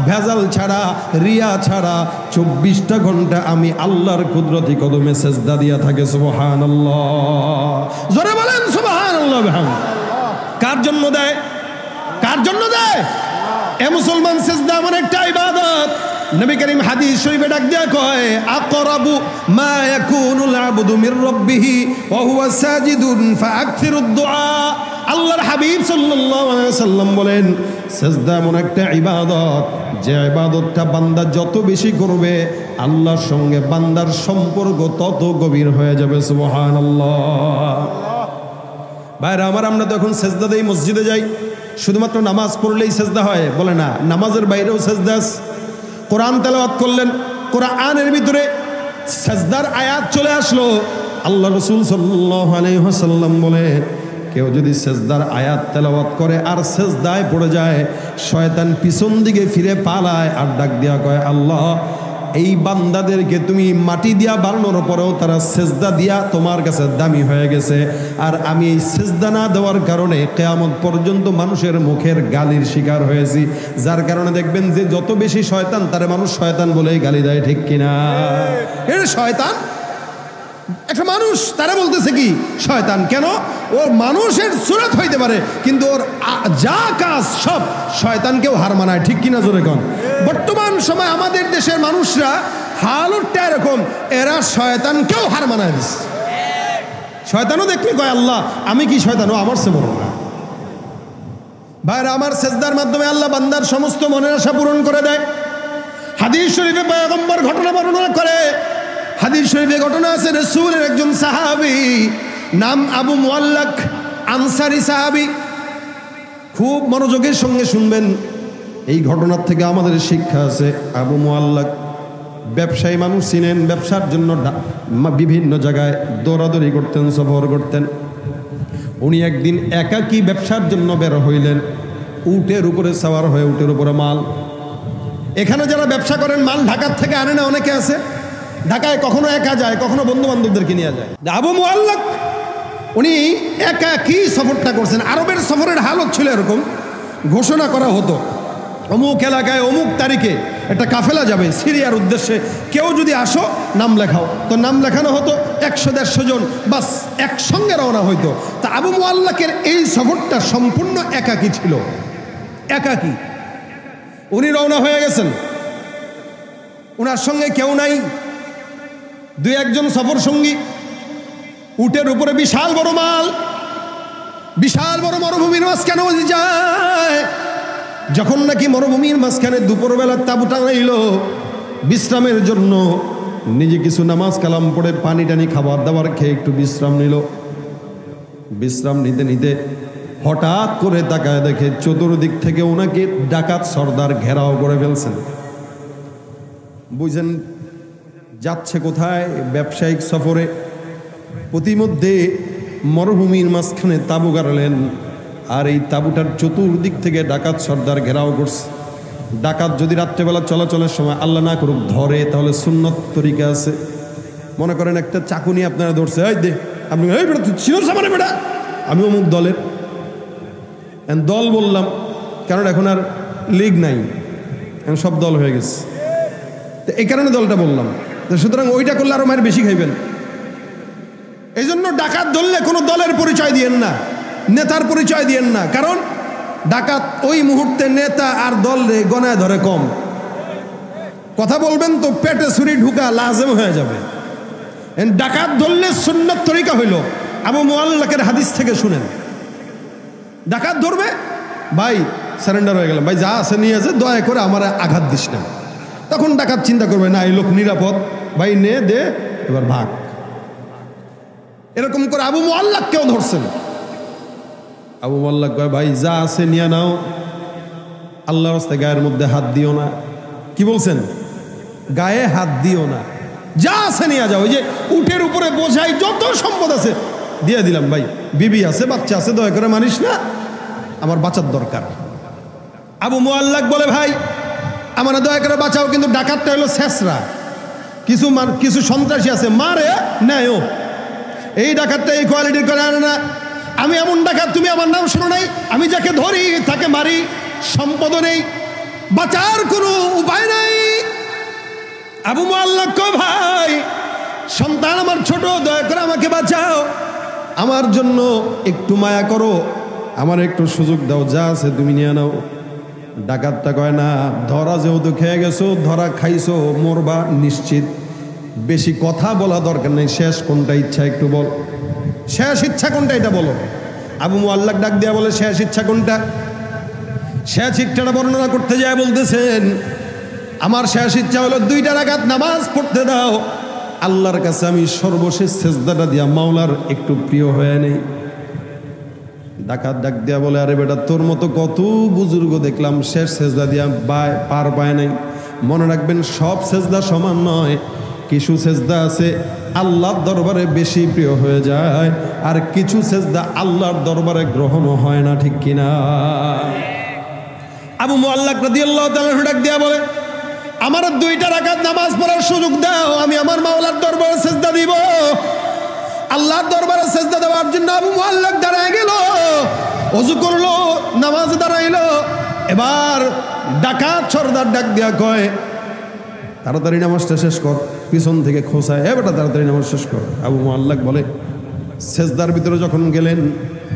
ভেজাল ছাড়া, রিয়া ছাড়া 24টা ঘন্টা আমি আল্লাহর কুদরতি কদমে সেজদা দিয়া থাকে। সুবহানাল্লাহ, জোরে বলেন সুবহানাল্লাহ। কার জন্য দেয়? কার জন্য দেয়? এ মুসলমান, সেজদা এমন একটা ইবাদত, নবী করিম হাদিস শরীফে ডাক দিয়া কয়, আকরাবু মা ইয়াকুনুল আবদু মির রাব্বিহি ওয়া হুয়া সাজিদুন ফাআকথিরুদ দুআ। আল্লাহর হাবিব সাল্লাল্লাহু আলাইহি ওয়াসাল্লাম বলেন, সেজদা এমন একটা ইবাদত, যে ইবাদতটা বান্দা যত বেশি করবে আল্লাহর সঙ্গে বান্দার সম্পর্ক তত গভীর হয়ে যাবে। সুবহানাল্লাহ। ভাইরা আমার, আমরা তো এখন সেজদা দেই, মসজিদে যাই, শুধুমাত্র নামাজ পড়লেই সেজদা হয় বলে না, নামাজের বাইরেও সেজদা আছে। কোরআন তেলাওয়াত করলেন, কোরআনের ভিতরে সেজদার আয়াত চলে আসলো। আল্লাহ রাসূল সাল্লাল্লাহু আলাইহি ওয়াসাল্লাম বলে, কেউ যদি সেজদার আয়াত তেলাওয়াত করে আর সেজদায় পড়ে যায়, শয়তান পিছন দিকে ফিরে পালায় আর ডাক দিয়া কয়, আল্লাহ এই বান্দাদেরকে তুমি মাটি দিয়া বানানোর পরেও তারা সেজদা দিয়া তোমার কাছে দামি হয়ে গেছে, আর আমি এই সেজদা না দেওয়ার কারণে কিয়ামত পর্যন্ত মানুষের মুখের গালির শিকার হয়েছি। যার কারণে দেখবেন যে যত বেশি শয়তান তারে মানুষ শয়তান বলেই গালি দেয়, ঠিক কিনা? এটা শয়তান, একটা মানুষ তারা বলতেছে কি শয়তান। কেন? ওর মানুষের সুরত হইতে পারে, কিন্তু ওর যা কাজ সব শয়তানকেও হার মানায়, ঠিক কিনা? জোরে কোন। বর্তমান সময় আমাদের দেশের মানুষরা হালটা এরকম, এরা শয়তানকেও হার মানায় দিচ্ছে। শয়তানও দেখলে কয়, আল্লাহ আমি কি শয়তান, ও আমার সে বড় না। ভাইরা আমার, সেজদার মাধ্যমে আল্লাহ বান্দার সমস্ত মনের আশা পূরণ করে দেয়। হাদিস শরীফে পয়গম্বর ঘটনা বর্ণনা করে। হাদিস শরীফে ঘটনা আছে, রাসূলের একজন সাহাবী নাম আবু মুআল্লাক, আনসারী সাহাবী। খুব মনোযোগের সঙ্গে শুনবেন, এই ঘটনার থেকে আমাদের শিক্ষা আছে। আবু মুআল্লাক ব্যবসায়ী মানুষ ছিলেন, ব্যবসার জন্য বিভিন্ন জায়গায় দৌড়াদৌড়ি করতেন, সফর করতেন। উনি একদিন একাকী ব্যবসার জন্য বের হইলেন, উটের উপরে সাওয়ার হয়ে, উটের উপরে মাল। এখানে যারা ব্যবসা করেন মাল ঢাকার থেকে আনে না, অনেকে আছে ঢাকায় কখনো একা যায়, কখনো বন্ধু বান্ধবদেরকে নিয়ে যায়। আবু মুআল্লাক উনি একাকী সফরটা করছেন। আরবের সফরের হালত ছিল এরকম, ঘোষণা করা হতো অমুক এলাকায় অমুক তারিখে একটা কাফেলা যাবে সিরিয়ার উদ্দেশ্যে, কেউ যদি আসো নাম লেখাও। তো নাম লেখানো হতো 100-150 জন, বাস একসঙ্গে রওনা হইতো। তা আবু মুআল্লাকের এই সফরটা সম্পূর্ণ একাকী ছিল, একাকী। উনি রওনা হয়ে গেছেন, ওনার সঙ্গে কেউ নাই, 2-1 সফর সঙ্গী। উটের উপরে বিশাল বড় মাল, বিশাল বড় মরুভূমির মাঝখানে যায়। যখন নাকি মরুভূমির মাঝখানে দুপুরবেলা তাঁবু টাঙাইল বিশ্রামের জন্য, নিজে কিছু নামাজ কালাম পড়ে পানি টানি খাবার দাবার খেয়ে একটু বিশ্রাম নিল। বিশ্রাম নিতে নিতে হঠাৎ করে তাকায় দেখে চতুর্দিক থেকে ওনাকে ডাকাত সর্দার ঘেরাও করে ফেলছেন। বুঝছেন যাচ্ছে কোথায়? ব্যবসায়িক সফরে। প্রতিমধ্যে মরুভূমির মাঝখানে তাঁবু গাড়লেন, আর এই তাঁবুটার চতুর্দিক থেকে ডাকাত সর্দার ঘেরাও করছে। ডাকাত যদি রাত্রেবেলা চলাচলের সময় আল্লাহ না করুক ধরে, তাহলে সুন্নত তরিকা আছে। মনে করেন একটা চাকু নিয়ে আপনারা ধরছে, এই দে আপনি, এই বেটা তুই চিনোস আমারে বেটা, আমি অমুক দলের। দল বললাম কারণ এখন আর লিগ নাই, এখন সব দল হয়ে গেছে, তো এই কারণে দলটা বললাম। সুতরাং ওইটা করলে আরো মায়ের বেশি খাইবেন। এই জন্য ডাকাত ধরলে কোনো দলের পরিচয় দিয়েন না, নেতার পরিচয় দিয়েন না। কারণ ডাকাত ওই মুহূর্তে নেতা আর দল রে গনায় ধরে কম। কথা বলবেন তো পেটে ছুরি ঢুকা লাজেম হয়ে যাবে। ডাকাত ধরলে সুন্নাত তরিকা হইল, আবু মুআল্লাকের হাদিস থেকে শুনেন। ডাকাত ধরবে, ভাই সারেন্ডার হয়ে গেলাম, ভাই যা আছে নিয়ে আছে, দয়া করে আমার আঘাত দিস না। তখন ডাকাত চিন্তা করবে, না এই লোক নিরাপদ, ভাই নে দে এবার ভাগ। এরকম করে আবু মুআল্লাক কেউ ধরছেন। আবু মুআল্লাক কয়, ভাই যা আছে নিয়ে নাও, আল্লাহর রাস্তায় গায়ের মধ্যে হাত দিও না। কি বলছেন? গায়ে হাত দিও না, যা আছে নিয়ে যাও। ওই যে উটের উপরে বোঝাই যত সম্পদ আছে দিয়ে দিলাম, ভাই বিবি আছে, বাচ্চা আছে, দয়া করে মানিস না, আমার বাঁচার দরকার। আবু মুআল্লাক বলে, ভাই আমার দয়া করে বাঁচাও, কিন্তু ডাকাতটা হলো শেষরা, কিছু সন্ত্রাসী আছে, মারে নেয়। এই ডাকাতটা এই কোয়ালিটির করে আনে না। আমি এমন ডাকাত, তুমি আমার নাম শোনো নাই? আমি যাকে ধরি তাকে মারি, সম্পদও নেই, বাঁচার কোনো উপায় নাই। আবু মুআল্লাক কয়, ভাই সন্তান আমার ছোট, দয়া করে আমাকে বাঁচাও, আমার জন্য একটু মায়া করো, আমার একটু সুযোগ দাও, যা আছে তুমি নিয়ে নাও। ডাকাতটা কয়, না ধরা যেহেতু খেয়ে গেছো, ধরা খাইছো, মরবা নিশ্চিত, বেশি কথা বলা দরকার নেই, শেষ কোনটা ইচ্ছা একটু বল, শেষ ইচ্ছা কোনটা এটা বলো। আবু মুআল্লাক ডাক দিয়া বলে, শেষ ইচ্ছা কোনটা? শেষ ইচ্ছাটা বর্ণনা করতে যায় বলতেছেন, আমার শেষ ইচ্ছা হলো 2টা রাকাত নামাজ পড়তে দাও, আল্লাহর কাছে আমি সর্বশেষ সেজদাটা দিয়া মাওলার একটু প্রিয় হয়ে নেই। ডাকাত ডাক দিয়া বলে, আরে বেটা তোর মতো কত বুজুর্গ দেখলাম শেষ সেজদা দিয়া পার পায় নাই। মনে রাখবেন সব সেজদা সমান নয়, কিছু সেজদা আছে আল্লাহর দরবারে বেশি প্রিয় হয়ে যায়, আর কিছু সেজদা আল্লাহর দরবারে গ্রহণও হয় না, ঠিক কিনা? আবু মুআল্লাক রাদিয়াল্লাহু তাআলা ডাক দিয়া বলে, আমার 2টা রাকাত নামাজ পড়ার সুযোগ দাও, আমি আমার মাওলার দরবারে সেজদা দিব। আল্লাহর দরবারে সেজদা দেওয়ার জন্য আবু মুআল্লাক দাঁড়ায় গেল, ওযু করলো, নামাজ দাঁড়াইলো। এবার ডাকাত সর্দার ডাক দিয়া কয়, তাড়াতাড়ি নামাজটা শেষ কর। পিছন থেকে খোঁচায়, এ বেটা তাড়াতাড়ি নামাজ শেষ কর। আবু মুআল্লাক বলে, সেজদার ভিতরে যখন গেলেন,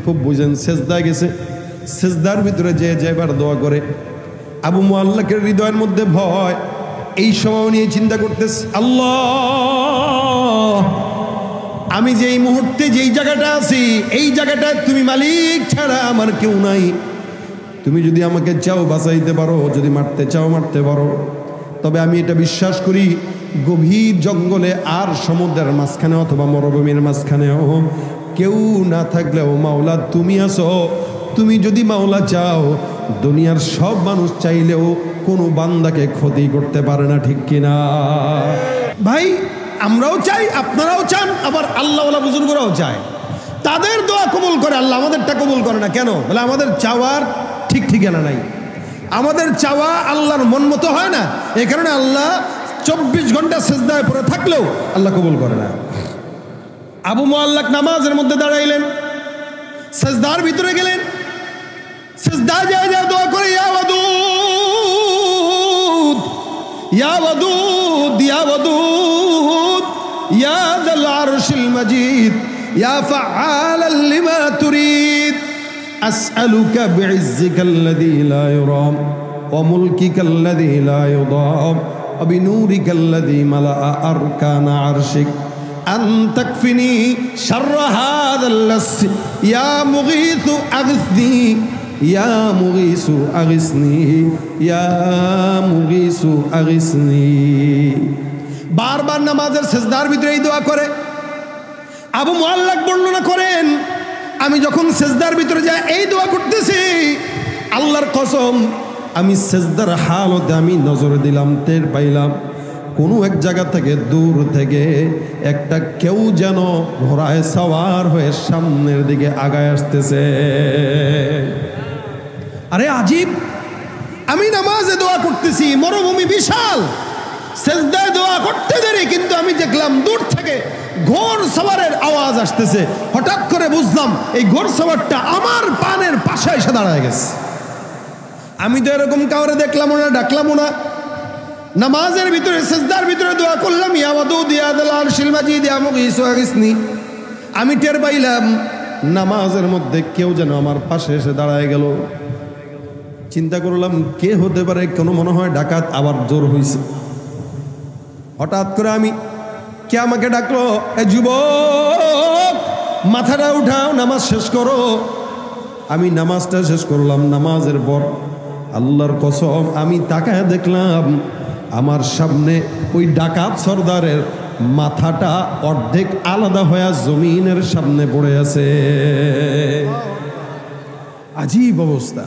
খুব বুঝেন সেজদায় গেছে, সেজদার ভিতরে যে এবার দোয়া করে। আবু মুআল্লাকের হৃদয়ের মধ্যে ভয়, এই সময় নিয়ে চিন্তা করতেছে, আল্লাহ আমি যেই মুহূর্তে যেই জায়গাটা আছি, এই জায়গাটায় তুমি মালিক ছাড়া আমার কেউ নাই। তুমি যদি আমাকে চাও বাঁচাইতে পারো, যদি মারতে চাও মারতে পারো, তবে আমি এটা বিশ্বাস করি গভীর জঙ্গলে আর সমুদ্রের মাঝখানে অথবা মরুভূমির মাঝখানেও কেউ না থাকলেও মাওলা তুমি আছো। তুমি যদি মাওলা চাও, দুনিয়ার সব মানুষ চাইলেও কোনো বান্দাকে ক্ষতি করতে পারে না, ঠিক কিনা? ভাই আমরাও চাই, আপনারাও চান, আবার আল্লাহওয়ালা বুজুর্গরাও চায়, তাদের দোয়া কবুল করে আল্লাহ, আমাদেরটা কবুল করে না কেন? বলে আমাদের চাওয়ার ঠিক ঠিকানা নাই, আমাদের চাওয়া আল্লাহর মন মতো হয় না, এই কারণে আল্লাহ 24 ঘন্টা সেজদায় পড়ে থাকলেও আল্লাহ কবুল করে না। আবু মুআল্লাক নামাজের মধ্যে দাঁড়াইলেন, সেজদার ভিতরে গেলেন, সেজদায় যায় যায় দোয়া করে, ইয়া ওয়াদুদ ইয়া ওয়াদুদ ইয়া ওয়াদুদ ইয়া যাল আরশিল মাজিদ ইয়া ফাআলাল লিমা তুরিদ আসআলুকা বিইজ্জিকাল্লাযী লা ইউরাম ওয়া মুলকিকাল্লাযী লা ইউদাম ওয়া বিনূরিকাল্লাযী মালাআ আরকানা আরশিক আন তাকফিনি শাররা হাযাল লাস ইয়া মুগীথু আগিসনি ইয়া মুগীসু আগিসনি ইয়া মুগীসু আগিসনি। বারবার নামাজের সেজদার ভিতরে এই দোয়া করে। আবু মুআল্লাক বর্ণনা করেন, আমি যখন সেজদার ভিতরে যাই এই দোয়া করতেছি, আল্লাহর কসম আমি সেজদার হালতে আমি নজর দিলাম, টের পাইলাম কোনো এক জায়গা থেকে দূর থেকে একটা কেউ যেন ঘোড়ায় সওয়ার হয়ে সামনের দিকে আগায় আসতেছে। আরে আজীব, আমি নামাজে দোয়া করতেছি, মরুভূমি বিশাল, সেজদায় দোয়া করতে দেরি, কিন্তু আমি দেখলাম দূর থেকে ঘোড় সওয়ারের আওয়াজ আসতেছে। হঠাৎ করে বুঝলাম এই ঘোড় সওয়ারটা আমার পানের পাশে এসে দাঁড়ায় গেছে। আমি তো এরকম কাউরে দেখলামও না, ডাকলামও না। নামাজের ভিতরে সেজদার ভিতরে দোয়া করলাম, ইয়া ওয়াদুদ ইয়া যাল আরশিল মাজিদ ইয়া মুগীসু আগিসনি। আমি টের পাইলাম নামাজের মধ্যে কেউ যেন আমার পাশে এসে দাঁড়ায় গেল। চিন্তা করলাম কে হতে পারে, কোনো মনে হয় ডাকাত আবার জোর হয়েছে। হঠাৎ করে কে আমাকে ডাকলো, এ যুবক মাথাটা উঠাও, নামাজ শেষ করো। আমি নামাজটা শেষ করলাম। নামাজের পর আল্লাহর কসম আমি তাকায় দেখলাম আমার সামনে ওই ডাকাত সর্দারের মাথাটা অর্ধেক আলাদা হয়ে জমিনের সামনে পড়ে আছে। আজীব অবস্থা,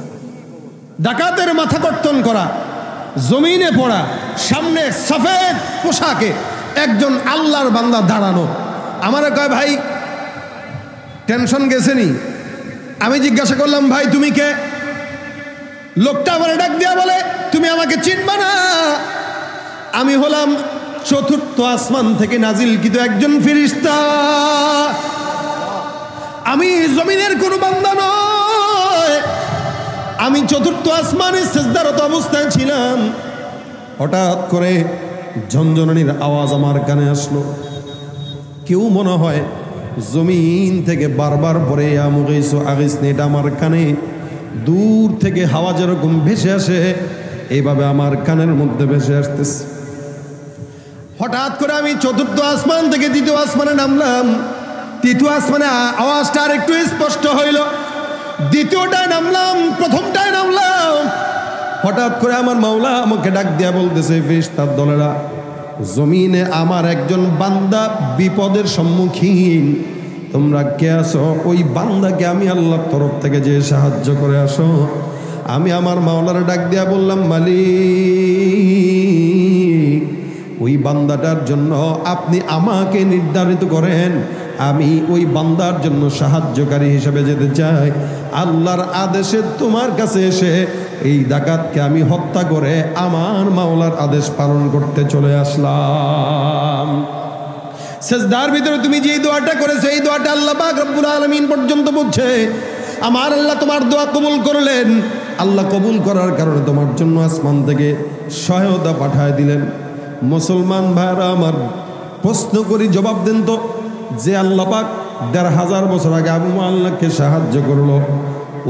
ডাকাতের মাথা কর্তন করা, জমিনে পড়া, সামনে সফেদ পোশাকে একজন আল্লাহর বান্দা দাঁড়ানো। আমারে কয় ভাই টেনশন গেছেনি? আমি জিজ্ঞাসা করলাম ভাই তুমি কে? লোকটা আমার ডাক দিয়া বলে তুমি আমাকে চিনবা না, আমি হলাম চতুর্থ আসমান থেকে নাজিলকৃত একজন ফেরেশতা, আমি জমিনের কোনো বান্দা নয়, আমি চতুর্থ আসমানে সিজদারত অবস্থায় ছিলাম। হঠাৎ করে ঝনঝনানির আওয়াজ আমার কানে আসলো। কেউ মনে হয় জমিন থেকে বারবার পরে এটা আমার কানে দূর থেকে হাওয়া যেরকম ভেসে আসে এইভাবে আমার কানের মধ্যে ভেসে আসতেছে। হঠাৎ করে আমি চতুর্থ আসমান থেকে তৃতীয় আসমানে নামলাম। তৃতীয় আসমানে আওয়াজটা আর একটু স্পষ্ট হইল। দ্বিতীয়টায় নামলাম, প্রথমটায় নামলাম। হঠাৎ করে আমার মাওলা আমাকে ডাক দিয়া বলতেছে, ফেরেশতার দলেরা, জমিনে আমার একজন বান্দা বিপদের সম্মুখীন, তোমরা কে আসো? ওই বান্দাকে আমি আল্লাহর তরফ থেকে যে সাহায্য করে আসো। আমি আমার মাওলার ডাক দিয়া বললাম, মালিক ওই বান্দাটার জন্য আপনি আমাকে নির্ধারিত করেন, আমি ওই বান্দার জন্য সাহায্যকারী হিসেবে যেতে চাই। আল্লাহর আদেশে তোমার কাছে এসে এই ডাকাতকে আমি হত্যা করে আমার মাওলার আদেশ পালন করতে চলে আসলাম। সেজদার ভিতরে তুমি যে দোয়াটা করেছো এই দোয়াটা আল্লাহ পাক রব্বুল আলামিন পর্যন্ত বুঝছে। আমার আল্লাহ তোমার দোয়া কবুল করলেন। আল্লাহ কবুল করার কারণে তোমার জন্য আসমান থেকে সহায়তা পাঠায় দিলেন। মুসলমান ভাইরা আমার, প্রশ্ন করি, জবাব দেন তো, যে আল্লাহ পাক ১৫০০ বছর আগে আবু আল্লাহকে সাহায্য করলো,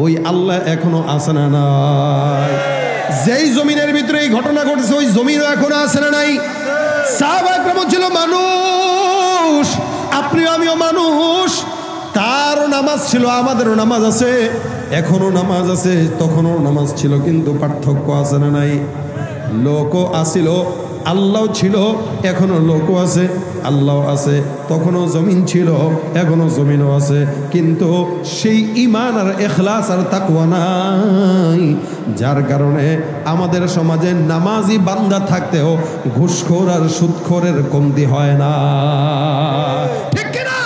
ওই আল্লাহ এখনো আছে না নাই? যেই জমিনের ভিতরে এই ঘটনা ঘটেছে ওই জমিনও এখনো আছে না নাই? সাহাবা একরাম ছিল মানুষ, আপনিও আমিও মানুষ। তারও নামাজ ছিল, আমাদেরও নামাজ আছে, এখনো নামাজ আছে, তখনও নামাজ ছিল, কিন্তু পার্থক্য আছে না নাই? লোকও আসিল, আল্লাহ ছিল, এখনো লোকও আছে, আল্লাহ আছে, তখনও জমিন ছিল, এখনো জমিনও আছে, কিন্তু সেই ঈমান আর ইখলাস আর তাকওয়া নাই, যার কারণে আমাদের সমাজে নামাজি বান্দা থাকতেও ঘুষখোর আর সুদখোরের কমতি হয় না। ঠিক কিনা?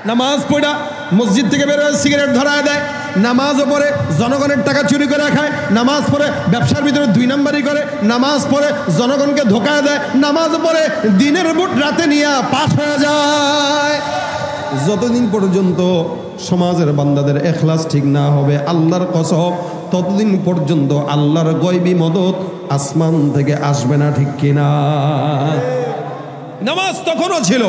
নামাজ পড়া মসজিদ থেকে বেরোয় সিগারেট ধরায় দেয়, নামাজও পড়ে জনগণের টাকা চুরি করে খায়, নামাজ পড়ে ব্যবসার ভিতরে ২ নম্বরই করে, নামাজ পড়ে জনগণকে ধোঁকা দেয়, নামাজ পড়ে দিনের বুট রাতে নিয়ে পাস হয়ে যায়। যতদিন পর্যন্ত সমাজের বান্দাদের ইখলাস ঠিক না হবে আল্লাহর কসম, ততদিন পর্যন্ত আল্লাহর গায়বী মদদ আসমান থেকে আসবে না। ঠিক কিনা? নামাজ তখনও ছিল,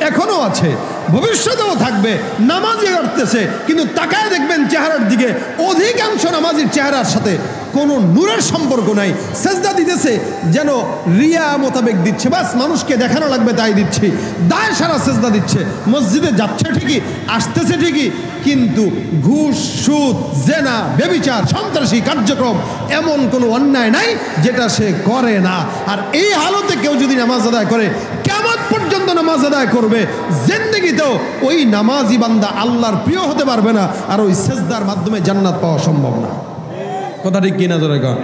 এখনো আছে, ভবিষ্যতেও থাকবে। নামাজি করতেছে, কিন্তু তাকায় দেখবেন চেহারার দিকে, অধিকাংশ নামাজির চেহারার সাথে কোনো নূরের সম্পর্ক নাই। সেজদা দিতেছে যেন রিয়া মোতাবেক দিচ্ছে, বাস মানুষকে দেখানো লাগবে তাই দিচ্ছি, দায় সারা সেজদা দিচ্ছে। মসজিদে যাচ্ছে ঠিকই, আসতেছে ঠিকই, কিন্তু ঘুষ, সুদ, জেনা, ব্যভিচার, সন্ত্রাসী কার্যক্রম এমন কোনো অন্যায় নাই যেটা সে করে না। আর এই হালতে কেউ যদি নামাজ আদায় করে, কিয়ামত পর্যন্ত নামাজ আদায় করবে, জিন্দেগিতেও ওই নামাজি বান্দা আল্লাহর প্রিয় হতে পারবে না, আর ওই সেজদার মাধ্যমে জান্নাত পাওয়া সম্ভব না। কথা ঠিক কিনা জোরে কর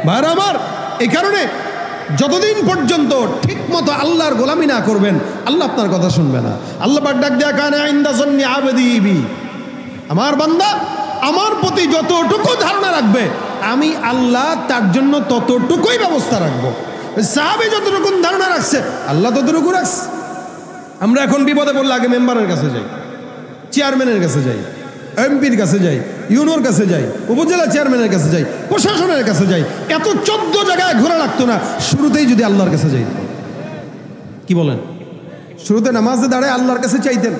ভাইরা আমার? এই কারণে যতদিন পর্যন্ত ঠিক মতো আল্লাহর গোলামি না করবেন, আল্লাহ আপনার কথা শুনবে না। আল্লাহ পাক ডাক দেয়া কানে ইনদা জন্নি আবদি বি, আমার বান্দা আমার প্রতি যতটুকু ধারণা রাখবে আমি আল্লাহ তার জন্য ততটুকুই ব্যবস্থা রাখবো। সাহাবী যতটুকু ধারণা রাখছে আল্লাহ ততটুকু রাখছে। আমরা এখন বিপদে পড়লে আগে মেম্বারের কাছে যাই, চেয়ারম্যানের কাছে যাই, এমপির কাছে যাই, ইউনোর কাছে যাই, উপজেলা চেয়ারম্যানের কাছে যাই, প্রশাসনের কাছে যাই। এত 14 জায়গায় ঘোরা লাগতো না শুরুতেই যদি আল্লাহর কাছে যাই। কি বলেন? শুরুতে নামাজে দাঁড়ায় আল্লাহর কাছে চাইতেন,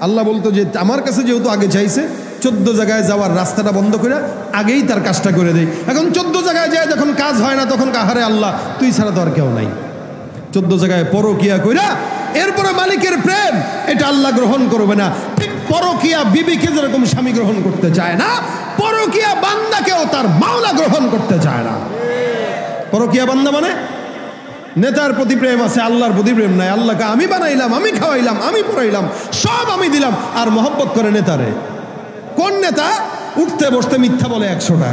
আল্লাহ বলতো যে আমার কাছে যেহেতু আগে চাইছে 14 জায়গায় যাওয়ার রাস্তাটা বন্ধ করে আগেই তার কাজটা করে দেয়। এখন 14 জায়গায় যায় যখন কাজ হয় না তখন কাহারে আল্লাহ তুই ছাড়া তো আর কেউ নাই। 14 জায়গায় পরকিয়া কইরা এরপরে মালিকের প্রেম এটা আল্লাহ গ্রহণ করবে না। ঠিক পরকিয়া বিবিকে যেরকম স্বামী গ্রহণ করতে চায় না, পরকিয়া বান্দাকেও তার মাওলা গ্রহণ করতে চায় না। পরকিয়া বান্দা মানে নেতার প্রতি প্রেম আছে, আল্লাহর প্রতি প্রেম নাই। আল্লাহকে আমি বানাইলাম, আমি খাওয়াইলাম, আমি পড়াইলাম, সব আমি দিলাম, আর মহব্বত করে নেতারে। কোন নেতা উঠতে বসতে মিথ্যা বলে 100টা?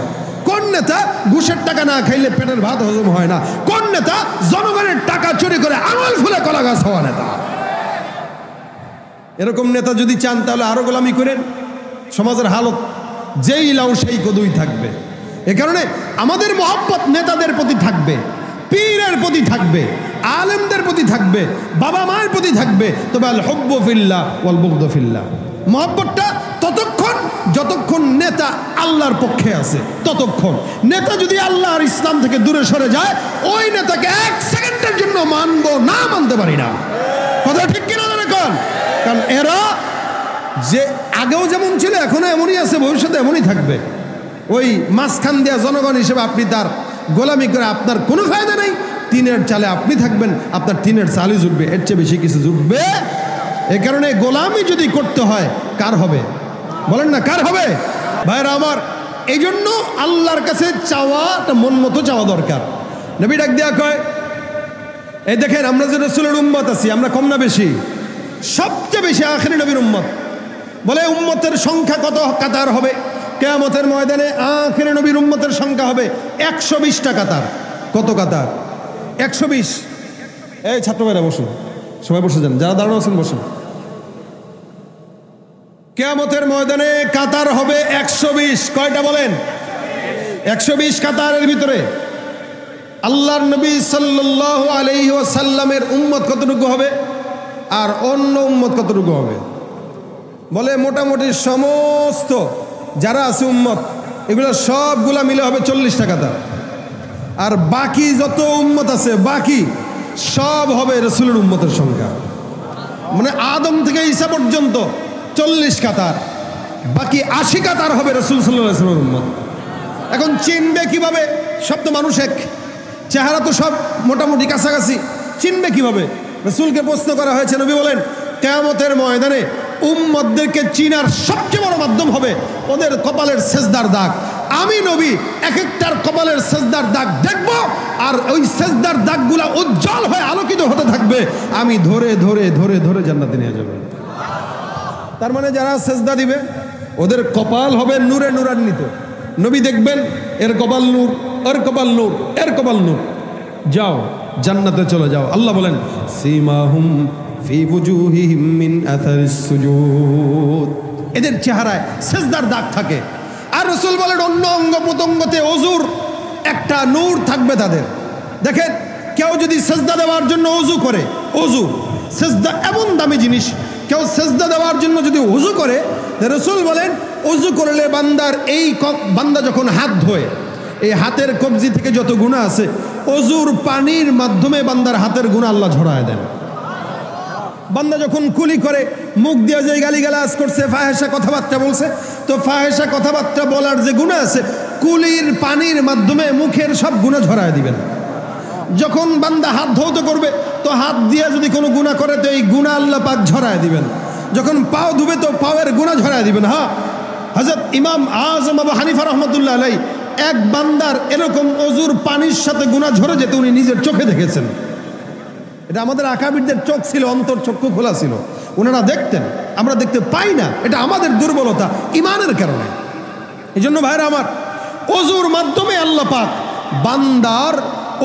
কোন নেতা ঘুষের টাকা না খাইলে পেটের ভাত হজম হয় না? কোন নেতা জনগণের টাকা চুরি করে আঙুল ফুলে কলা গাছ হওয়া নেতা? এরকম নেতা যদি চান তাহলে আরো গোলামি করেন। সমাজের হালত যেই লাউ সেই কদুই থাকবে। এ কারণে আমাদের মহব্বত নেতাদের প্রতি থাকবে, পীরের প্রতি থাকবে, আলেমদের প্রতি থাকবে, বাবা মায়ের প্রতি থাকবে। তবে আল হুব্বু ফিল্লাহ ওয়াল বুগদু ফিল্লাহ, মহব্বতটা ততক্ষণ যতক্ষণ নেতা আল্লাহর পক্ষে আছে ততক্ষণ। নেতা যদি আল্লাহ আর ইসলাম থেকে দূরে সরে যায়, ওই নেতাকে 1 সেকেন্ডের জন্য মানবো না, মানতে পারি না। কথা ঠিক কিনা জানেন? কারণ এরা যে আগেও যেমন ছিল এখনো এমনই আছে, ভবিষ্যতে এমনই থাকবে। ওই মাঝখান দেওয়া জনগণ হিসেবে আপনি তার গোলামি করে আপনার কোনো ফায়দা নেই। টিনের চালে আপনি থাকবেন, আপনার টিনের চালই জুটবে, এর চেয়ে বেশি কিছু জুটবে। এ কারণে গোলামি যদি করতে হয় কার হবে বলেন না, কার হবে? ভাইরা আমার, এই জন্য আল্লাহর কাছে চাওয়াটা মন মতো চাওয়া দরকার। নবী ডাক দেয়া কয়, এই দেখেন আমরা যে রাসূলের উম্মত আছি, আমরা কম না বেশি? সবচেয়ে বেশি আখিরি নবীর উম্মত। বলে উম্মতের সংখ্যা কত কাতার হবে? কিয়ামতের ময়দানে আখিরি নবীর উম্মতের সংখ্যা হবে 120টা কাতার। কত কাতার? 120। এই ছাত্র ভাইরা বসুন, সবাই বসে যান, যারা দাঁড়ানো আছেন বসুন। কিয়ামতের ময়দানে কাতার হবে 120। কয়টা বলেন? 120 কাতারের ভিতরে আল্লাহর নবী সাল্লাল্লাহু আলাইহি ওয়াসাল্লামের উম্মত কতটুকু হবে আর অন্য উম্মত কতটুকু হবে? বলে মোটামুটি সমস্ত যারা আছে উম্মত, এগুলো সবগুলা মিলে হবে 40টা কাতার। আর বাকি যত উম্মত আছে বাকি সব হবে রাসূলের উম্মতের সংখ্যা। মানে আদম থেকে ঈসা পর্যন্ত 40 কাতার, বাকি 80 কাতার হবে রাসূল সাল্লাল্লাহু আলাইহি ওয়াসাল্লামের উম্মত। এখন চিনবে কিভাবে? সব তো মানুষ এক, চেহারা তো সব মোটামুটি কাছাকাছি, চিনবে কিভাবে? রাসূলকে প্রশ্ন করা হয়েছে, নবী বলেন কিয়ামতের ময়দানে উম্মতদেরকে চিনার সবচেয়ে বড় মাধ্যম হবে ওদের কপালের সেজদার দাগ। আমি নবী এক একটার কপালের সেজদার দাগ দেখব, আর ওই সেজদার দাগগুলা উজ্জ্বল হয়ে আলোকিত হতে থাকবে। আমি ধরে ধরে ধরে ধরে জান্নাতে নিয়ে যাব। তার মানে যারা সেজদা দিবে ওদের কপাল হবে নূরে নূরান্বিত। নবী দেখবেন এর কপাল নূর, এর কপাল নূর, এর কপাল নূর, যাও জান্নাতে চলে যাও। আল্লাহ বলেন সীমাহুম ফি বুজুহিহিম মিন আথারিস সুজুদ, এদের চেহারায় সেজদার দাগ থাকে। আর রাসূল বলেন অন্য অঙ্গ প্রত্যঙ্গতে ওযুর একটা নূর থাকবে তাদের। দেখেন কেউ যদি সেজদা দেওয়ার জন্য ওযু করে, ওযু সেজদা এমন দামি জিনিস, কেউ সেজদা দেওয়ার জন্য যদি ওযু করে, রাসূল বলেন ওযু করলে বান্দার এই বান্দা যখন হাত ধোয়, এই হাতের কবজি থেকে যত গুনাহ আছে ওযুর পানির মাধ্যমে বান্দার হাতের গুনাহ আল্লাহ ঝরায় দেন। বান্দা যখন কুলি করে, মুখ দিয়ে যে গালিগালাজ করছে, ফাহেসা কথাবার্তা বলছে, তো ফাহেসা কথাবার্তা বলার যে গুনাহ আছে কুলির পানির মাধ্যমে মুখের সব গুনাহ ঝরায় দিবেন। যখন বান্দা হাত ধৌত করবে তো হাত দিয়ে যদি কোনো গুনাহ করে তো এই গুনাহ আল্লাহ পাক ঝরায় দিবেন। যখন পাও ধুবে তো পাওয়ের গুনাহ ঝরায় দিবেন। হ্যাঁ, হযরত ইমাম আযম আবু হানিফা রাহমাতুল্লাহ আলাইহি এক বান্দার এরকম ওযুর পানির সাথে গুনাহ ঝরে যেতে উনি নিজের চোখে দেখেছেন। এটা আমাদের আকাবিরদের চোখ ছিল, অন্তর চক্ষু খোলা ছিল, ওনারা দেখতেন, আমরা দেখতে পাই না। এটা আমাদের দুর্বলতা, ইমানের কারণে। এই জন্য ভাইরা আমার, ওযুর মাধ্যমে আল্লাহ পাক বান্দার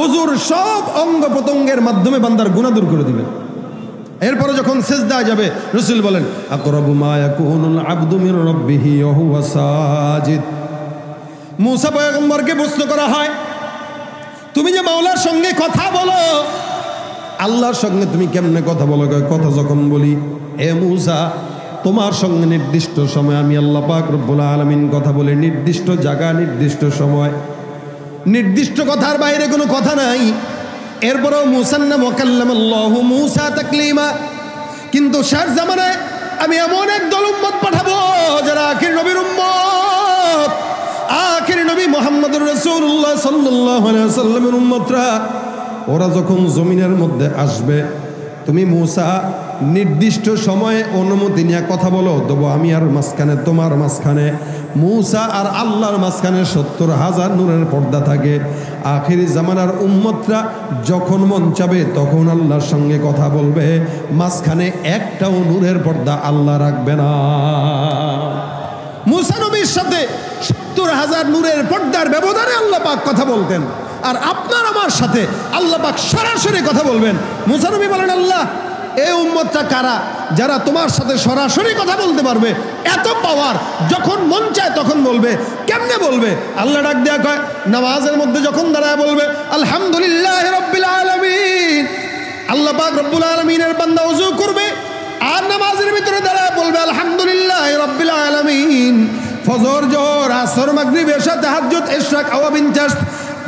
ওযুর সব অঙ্গ প্রত্যঙ্গের মাধ্যমে বান্দার গুনাহ দূর করে দিবেন। এরপরে যখন সিজদায় যাবে, রাসূল বলেন আকরাবু মা ইয়াকুনুল আবদু মির রাব্বিহি ওয়া হুয়া সাজিদ। মুসা পয়গম্বরকে প্রশ্ন করা হয়, তুমি যে মাওলার সঙ্গে কথা বলো, আল্লাহর সঙ্গে তুমি কেমনে কথা বলো? কথা যখন বলি, এ মুসা তোমার সঙ্গে নির্দিষ্ট সময় আমি আল্লাহ পাক রব্বুল আলামিন কথা বলে, নির্দিষ্ট জায়গা, নির্দিষ্ট সময়, নির্দিষ্ট কথার বাইরে কোনো কথা নাই। এরপরেও মুসান্না ওয়াকাল্লামাল্লাহু মুসা তাকলিমা। কিন্তু শেষ জামানায় আমি এমন এক দল উম্মত পাঠাবো যারা আখির নবীর উম্মত, আখির নবী মুহাম্মদুর রাসূলুল্লাহ সাল্লাল্লাহু আলাইহি ওয়াসাল্লামের উম্মতরা, ওরা যখন জমিনের মধ্যে আসবে, তুমি মূসা নির্দিষ্ট সময়ে অনুমতি নিয়ে কথা বলো, দেবো আমি আর মাঝখানে তোমার মাঝখানে মূসা আর আল্লাহর মাঝখানে 70,000 নূরের পর্দা থাকে। আখিরি জামানার উম্মতরা যখন মন চাবে তখন আল্লাহর সঙ্গে কথা বলবে, মাঝখানে একটাও নূরের পর্দা আল্লাহ রাখবে না। মূসা নবীর সাথে 70,000 নূরের পর্দার ব্যবধানে আল্লাহ পাক কথা বলতেন, আর আপনার আমার সাথে আল্লাহ পাক সরাসরি কথা বলবেন। মূসা নবী বলেন, আল্লাহ এই উম্মতটা কারা যারা তোমার সাথে সরাসরি কথা বলতে পারবে? এত পাওয়ার, যখন মন চায় তখন বলবে। কেমনে বলবে? আল্লাহ ডাক দেয়া কয়, নামাজের মধ্যে যখন দাঁড়ায় বলবে আলহামদুলিল্লাহ রাব্বিল আলামিন। আল্লাহ পাক রব্বুল আলামিনের বান্দা ওযু করবে আর নামাজের ভিতরে দাঁড়ায় বলবে আলহামদুলিল্লাহ রাব্বিল আলামিন। ফজর, জোহর, আসর, মাগরিব, এশা, তাহাজ্জুদ, ইশরাক, আওয়াবিন, চাষ,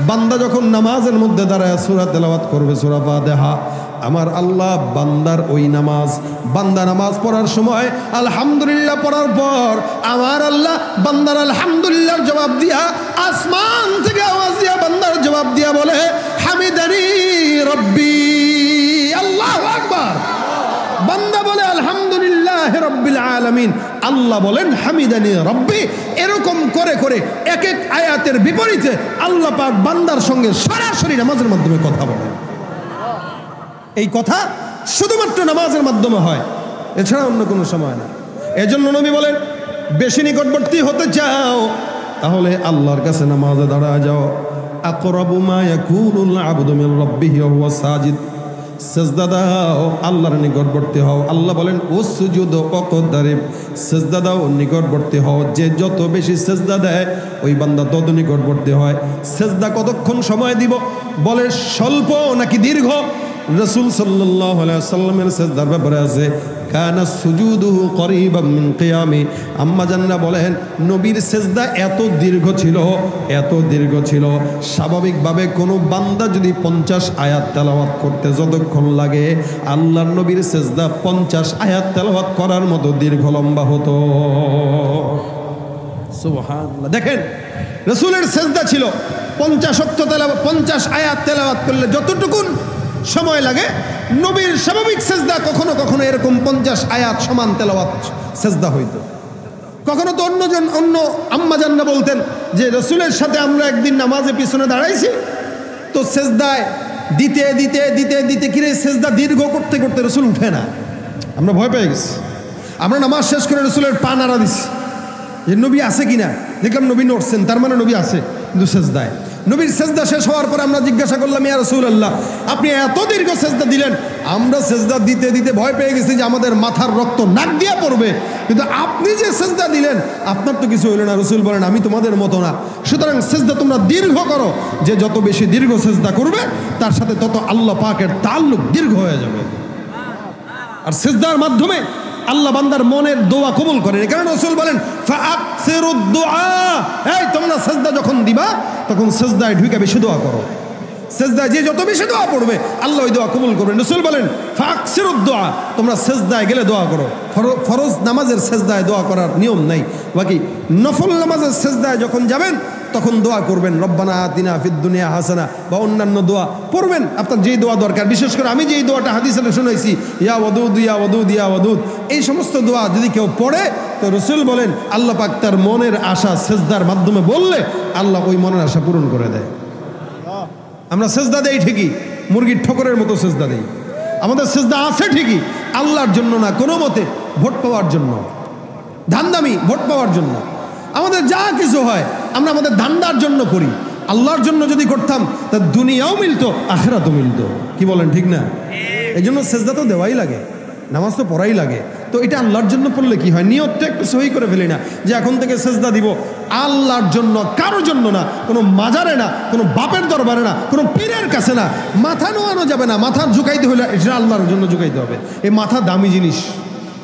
বান্দা যখন নামাজের মধ্যে দাঁড়ায় সূরা তেলাওয়াত করবে, সূরা ফাতিহা, আমার আল্লাহ বান্দার ওই নামাজ, বান্দা নামাজ পড়ার সময় আলহামদুলিল্লাহ পড়ার পর আমার আল্লাহ বান্দার আলহামদুলিল্লাহর জবাব দিয়া আসমান থেকে আওয়াজ দিয়া বান্দার জবাব দিয়া বলে হামিদানি রব্বি। আল্লাহু আকবার। বান্দা বলে আলহামদুলিল্লাহ রাব্বিল আলামিন, আল্লাহ বলেন হামিদানি রব্বি। এরকম করে করে এক এক আয়াতের বিপরীতে আল্লাহ পাক বান্দার সঙ্গে সরাসরি নামাজের মাধ্যমে কথা বলেন। এই কথা শুধুমাত্র নামাজের মাধ্যমে হয়, এছাড়া অন্য কোনো সময় না। এজন্য নবী বলেন, বেশি নিকটবর্তী হতে চাও তাহলে আল্লাহর কাছে নামাজে দাঁড়ায় যাও। আকরাবু মা ইয়াকুনুল আবদু মির রাব্বিহি ওয়া হুয়া সাজিদ। সেজদা দাও, আল্লাহর নিকটবর্তী হও। আল্লাহ বলেন উসজুদ ওয়াকতারিব, সেজদা দাও, নিকটবর্তী হও। যে যত বেশি সেজদা দেয় ওই বান্দা তত নিকটবর্তী হয়। সেজদা কতক্ষণ সময় দিব? বলে স্বল্প নাকি দীর্ঘ? রাসূল সাল্লাল্লাহু আলাইহি ওয়াসাল্লামের সেজদার ব্যাপারে আছে কানা সুজুদুহু করিবাম মিন কিয়ামি। আম্মা জান্না বলেন নবীর সেজদা এত দীর্ঘ ছিল, এত দীর্ঘ ছিল, স্বাভাবিকভাবে কোনো বান্দা যদি 50 আয়াত তেলাওয়াত করতে যতক্ষণ লাগে, আল্লাহর নবীর সেজদা 50 আয়াত তেলাওয়াত করার মতো দীর্ঘ লম্বা হতো। সুবহানাল্লাহ। দেখেন রাসূলের সেজদা ছিল 50 আয়াত তেলাওয়াত করলে যতটুকুন সময় লাগে, নবীর স্বাভাবিক সেজদা কখনো কখনো এরকম 50 আয়াত সমান তেলাওয়াত সেজদা হইতো। কখনো তো অন্য আম্মা জান্না বলতেন যে রাসূলের সাথে আমরা একদিন নামাজে পিছনে দাঁড়াইছি, তো সেজদায় দিতে দিতে দিতে দিতে কিরে সেজদা দীর্ঘ করতে করতে রাসূল উঠে না। আমরা ভয় পেয়ে গেছি। আমরা নামাজ শেষ করে রাসূলের পা নাড়া দিছি যে নবী আছে কিনা, দেখলাম নবী নড়ছেন, তার মানে নবী আছে, কিন্তু সেজদায়। নবীর সেজদা শেষ হওয়ার পর আমরা জিজ্ঞাসা করলাম, ইয়া রাসূলুল্লাহ আপনি এত দীর্ঘ সেজদা দিলেন, আমরা সেজদা দিতে দিতে ভয় পেয়ে গেছি যে আমাদের মাথার রক্ত নাক দিয়া পড়বে, কিন্তু আপনি যে সেজদা দিলেন আপনার তো কিছু হইল না। রাসূল বলেন আমি তোমাদের মতো না, সুতরাং সেজদা তোমরা দীর্ঘ করো। যে যত বেশি দীর্ঘ সেজদা করবে তার সাথে তত আল্লাহ পাকের তাআল্লুক দীর্ঘ হয়ে যাবে। আর সেজদার মাধ্যমে আল্লাহ বান্দার মনের দোয়া কবুল করেন। কারণ রাসূল বলেন ফাআকসিরুদ দুআ, এই তোমরা সেজদা যখন দিবা তখন সেজদায় ঢুকে বেশি দোয়া করো। সেজদায় যে যত বেশি দোয়া পড়বে আল্লাহ ওই দোয়া কবুল করবেন। রাসূল বলেন ফাআকসিরুদ দুআ, তোমরা সেজদায় গেলে দোয়া করো। ফরজ নামাজের সেজদায় দোয়া করার নিয়ম নাই, বাকি নফল নামাজের সেজদায় যখন যাবেন তখন দোয়া করবেন রব্বানা আতিনা ফিদ দুনিয়া হাসানা বা অন্যান্য দোয়া পড়বেন আপনার যেই দোয়া দরকার। বিশেষ করে আমি যেই দোয়াটা হাদিসে শুনাইছি, ইয়া ওয়াদুদ ইয়া ওয়াদুদ ইয়া ওয়াদুদ, এই সমস্ত দোয়া যদি কেউ পড়ে তো রাসূল বলেন আল্লাহ পাক তার মনের আশা সেজদার মাধ্যমে বললে আল্লাহ ওই মনের আশা পূরণ করে দেয়। আমরা সেজদা দেই ঠিকই, মুরগির ঠোকরের মতো সেজদা দেই। আমাদের সেজদা আছে ঠিকই, আল্লাহর জন্য না, কোনো মতে ভোট পাওয়ার জন্য, ধান্দামি ভোট পাওয়ার জন্য। আমাদের যা কিছু হয় আমরা আমাদের ধান্দার জন্য করি। আল্লাহর জন্য যদি করতাম তা দুনিয়াও মিলতো, আখিরাতও মিলতো। কি বলেন, ঠিক না? এই জন্য সেজদা তো দেওয়াই লাগে, নামাজ তো পড়াই লাগে। তো এটা আল্লাহর জন্য পড়লে কি হয়, নিয়তটা একটু সহি করে ফেলি না যে এখন থেকে সেজদা দিব আল্লাহর জন্য, কারোর জন্য না, কোনো মাজারে না, কোনো বাপের দরবারে না, কোনো পীরের কাছে না। মাথা নোয়ানো যাবে না, মাথা ঝুঁকাইতে হলে এটা আল্লাহর জন্য ঝুঁকাইতে হবে। এই মাথা দামি জিনিস,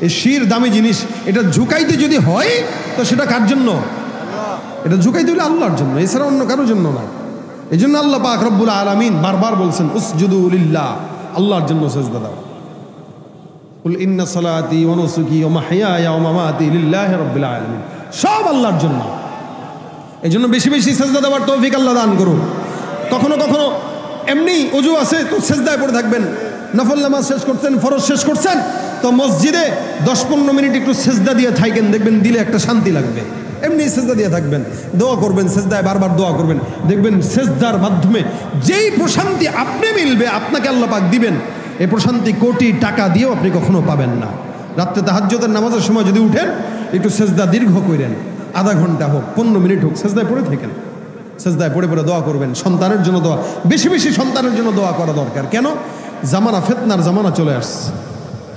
এই শির দামি জিনিস, এটা ঝুঁকাইতে যদি হয় তো সেটা কার জন্য? এটা ঝুঁকাইতে হলে আল্লাহর জন্য, এছাড়া অন্য কারোর জন্য না। এই জন্য আল্লাহ পাক রব্বুল আলামিন বারবার বলছেন উসজুদু লিল্লাহ, আল্লাহর জন্য সেজদা দাও। কুল ইন্না সালাতি ওয়া নুসুকি ওয়া মাহইয়ায়া ওয়া মামাতি লিল্লাহি রাব্বিল আলামিন, সব আল্লাহর জন্য। এই জন্য বেশি বেশি সেজদা দেওয়ার তৌফিক আল্লাহ দান করুন। কখনো কখনো এমনি অজু আছে তো সেজদায় পড়ে থাকবেন, নফল নামাজ শেষ করছেন, ফরজ শেষ করছেন, তো মসজিদে 10-15 মিনিট একটু সেজদা দিয়ে থাকেন, দেখবেন দিলে একটা শান্তি লাগবে। এমনি সেজদা দিয়ে থাকবেন, দোয়া করবেন, সেজদায় বারবার দোয়া করবেন, দেখবেন সেজদার মাধ্যমে যেই প্রশান্তি আপনি মিলবে, আপনাকে আল্লাহ পাক দিবেন, এই প্রশান্তি কোটি টাকা দিয়েও আপনি কখনো পাবেন না। রাত্রে তাহাজ্জুদের নামাজের সময় যদি উঠেন, একটু সেজদা দীর্ঘ করেন, আধা ঘন্টা হোক, 15 মিনিট হোক, সেজদায় পড়ে থাকেন, সেজদায় পড়ে পড়ে দোয়া করবেন। সন্তানের জন্য দোয়া, বেশি বেশি সন্তানের জন্য দোয়া করা দরকার। কেন? জামানা, ফিতনার জামানা চলে আসছে।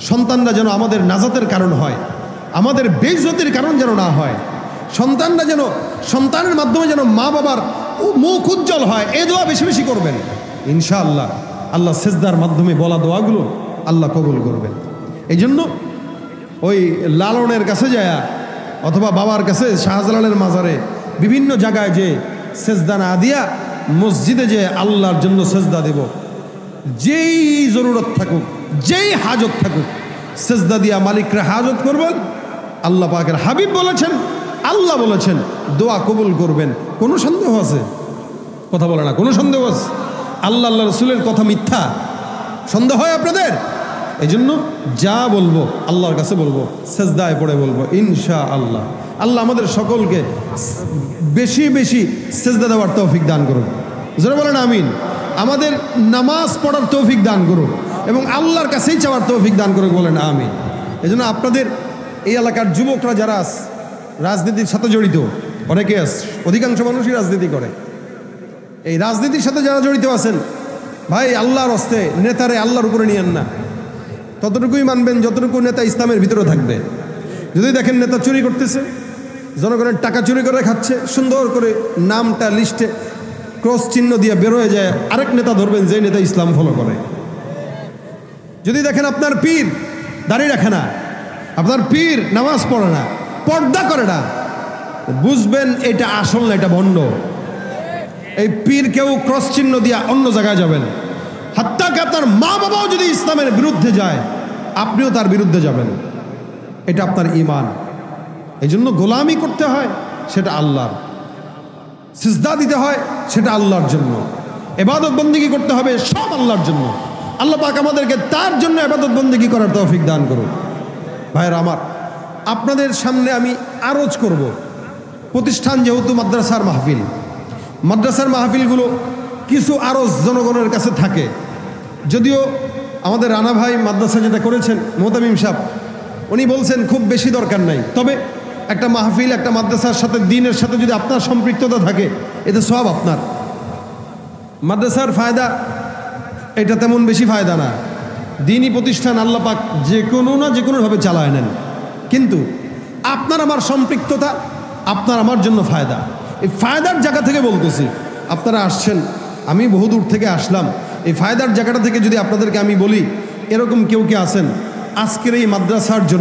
সন্তানরা যেন আমাদের নাজাতের কারণ হয়, আমাদের বেইজ্জতির কারণ যেন না হয়। সন্তানরা যেন, সন্তানের মাধ্যমে যেন মা বাবার মুখ উজ্জ্বল হয়, এই দোয়া বেশি বেশি করবেন। ইনশাআল্লাহ আল্লাহ সেজদার মাধ্যমে বলা দোয়াগুলো আল্লাহ কবুল করবেন। এই জন্য ওই লালনের কাছে যায় অথবা বাবার কাছে, শাহজালালের মাজারে, বিভিন্ন জায়গায় যে সেজদা না দিয়া মসজিদে যে আল্লাহর জন্য সেজদা দেব, যেই জরুরত থাকুক, যেই হাজত থাকুক, সেজদা দিয়া মালিকরা হাজত করবেন। আল্লাহ পাকের হাবিব বলেছেন, আল্লাহ বলেছেন, দোয়া কবুল করবেন। কোনো সন্দেহ আছে? কথা বলে না, কোনো সন্দেহ আছে? আল্লাহ রসুলের কথা মিথ্যা? সন্দেহ হয় আপনাদের? এই জন্য যা বলবো আল্লাহর কাছে বলবো, সেজদায় পড়ে বলবো ইনশাআল্লাহ। আল্লাহ আমাদের সকলকে বেশি বেশি সেজদা দেওয়ার তৌফিক দান করুন। যারা বলেন আমিন। আমাদের নামাজ পড়ার তৌফিক দান করুন এবং আল্লাহর কাছেই চাওয়ার তৌফিক দান করুন, বলেন আমিন। এই জন্য আপনাদের এই এলাকার যুবকরা যারা রাজনীতির সাথে জড়িত, অনেকে আছে, অধিকাংশ মানুষই রাজনীতি করে, এই রাজনীতির সাথে যারা জড়িত আছেন, ভাই আল্লাহর হস্তে নেতারে আল্লাহর উপরে নিয়েন না। ততটুকুই মানবেন যতটুকু নেতা ইসলামের ভিতরে থাকবে। যদি দেখেন নেতা চুরি করতেছে, জনগণের টাকা চুরি করে খাচ্ছে, সুন্দর করে নামটা লিস্টে ক্রস চিহ্ন দিয়ে বের হয়ে যায়, আরেক নেতা ধরবেন যে নেতা ইসলাম ফলো করে। যদি দেখেন আপনার পীর দাঁড়িয়ে রাখে না, আপনার পীর নামাজ পড়ে না, পর্দা করে না, বুঝবেন এটা আসল না, এটা ভণ্ড। এই পীর কেউ ক্রস চিহ্ন দিয়ে অন্য জায়গায় যাবেন। হাত্তাকে আপনার মা বাবাও যদি ইসলামের বিরুদ্ধে যায়, আপনিও তার বিরুদ্ধে যাবেন। এটা আপনার ঈমান। এই জন্য গোলামি করতে হয়, সেটা আল্লাহর। সিজদা দিতে হয়, সেটা আল্লাহর জন্য। ইবাদত বন্দেগী করতে হবে, সব আল্লাহর জন্য। আল্লাহ পাক আমাদেরকে তার জন্য ইবাদত বন্দেগী করার তৌফিক দান করুন। ভাইরা আমার, আপনাদের সামনে আমি আরজ করব, প্রতিষ্ঠান যেহেতু মাদ্রাসার মাহফিল, মাদ্রাসার মাহফিলগুলো কিছু আরজ জনগণের কাছে থাকে। যদিও আমাদের রানা ভাই মাদ্রাসা যেটা করেছেন, মোহতামিম সাহেব, উনি বলছেন খুব বেশি দরকার নাই, তবে একটা মাহফিল, একটা মাদ্রাসার সাথে, দিনের সাথে যদি আপনার সম্পৃক্ততা থাকে, এতে সব আপনার। মাদ্রাসার ফায়দা এটা তেমন বেশি ফায়দা না। দিনই প্রতিষ্ঠান আল্লাহ পাক যে কোনো না যে কোনোভাবে চালায় নেন, কিন্তু আপনার আমার সম্পৃক্ততা আপনার আমার জন্য ফায়দা। এই ফায়দার জায়গা থেকে বলতেছি, আপনারা আসছেন, আমি বহুদূর থেকে আসলাম, এই ফায়দার জায়গাটা থেকে যদি আপনাদেরকে আমি বলি, এরকম কেউ কে আছেন আজকের এই মাদ্রাসার জন্য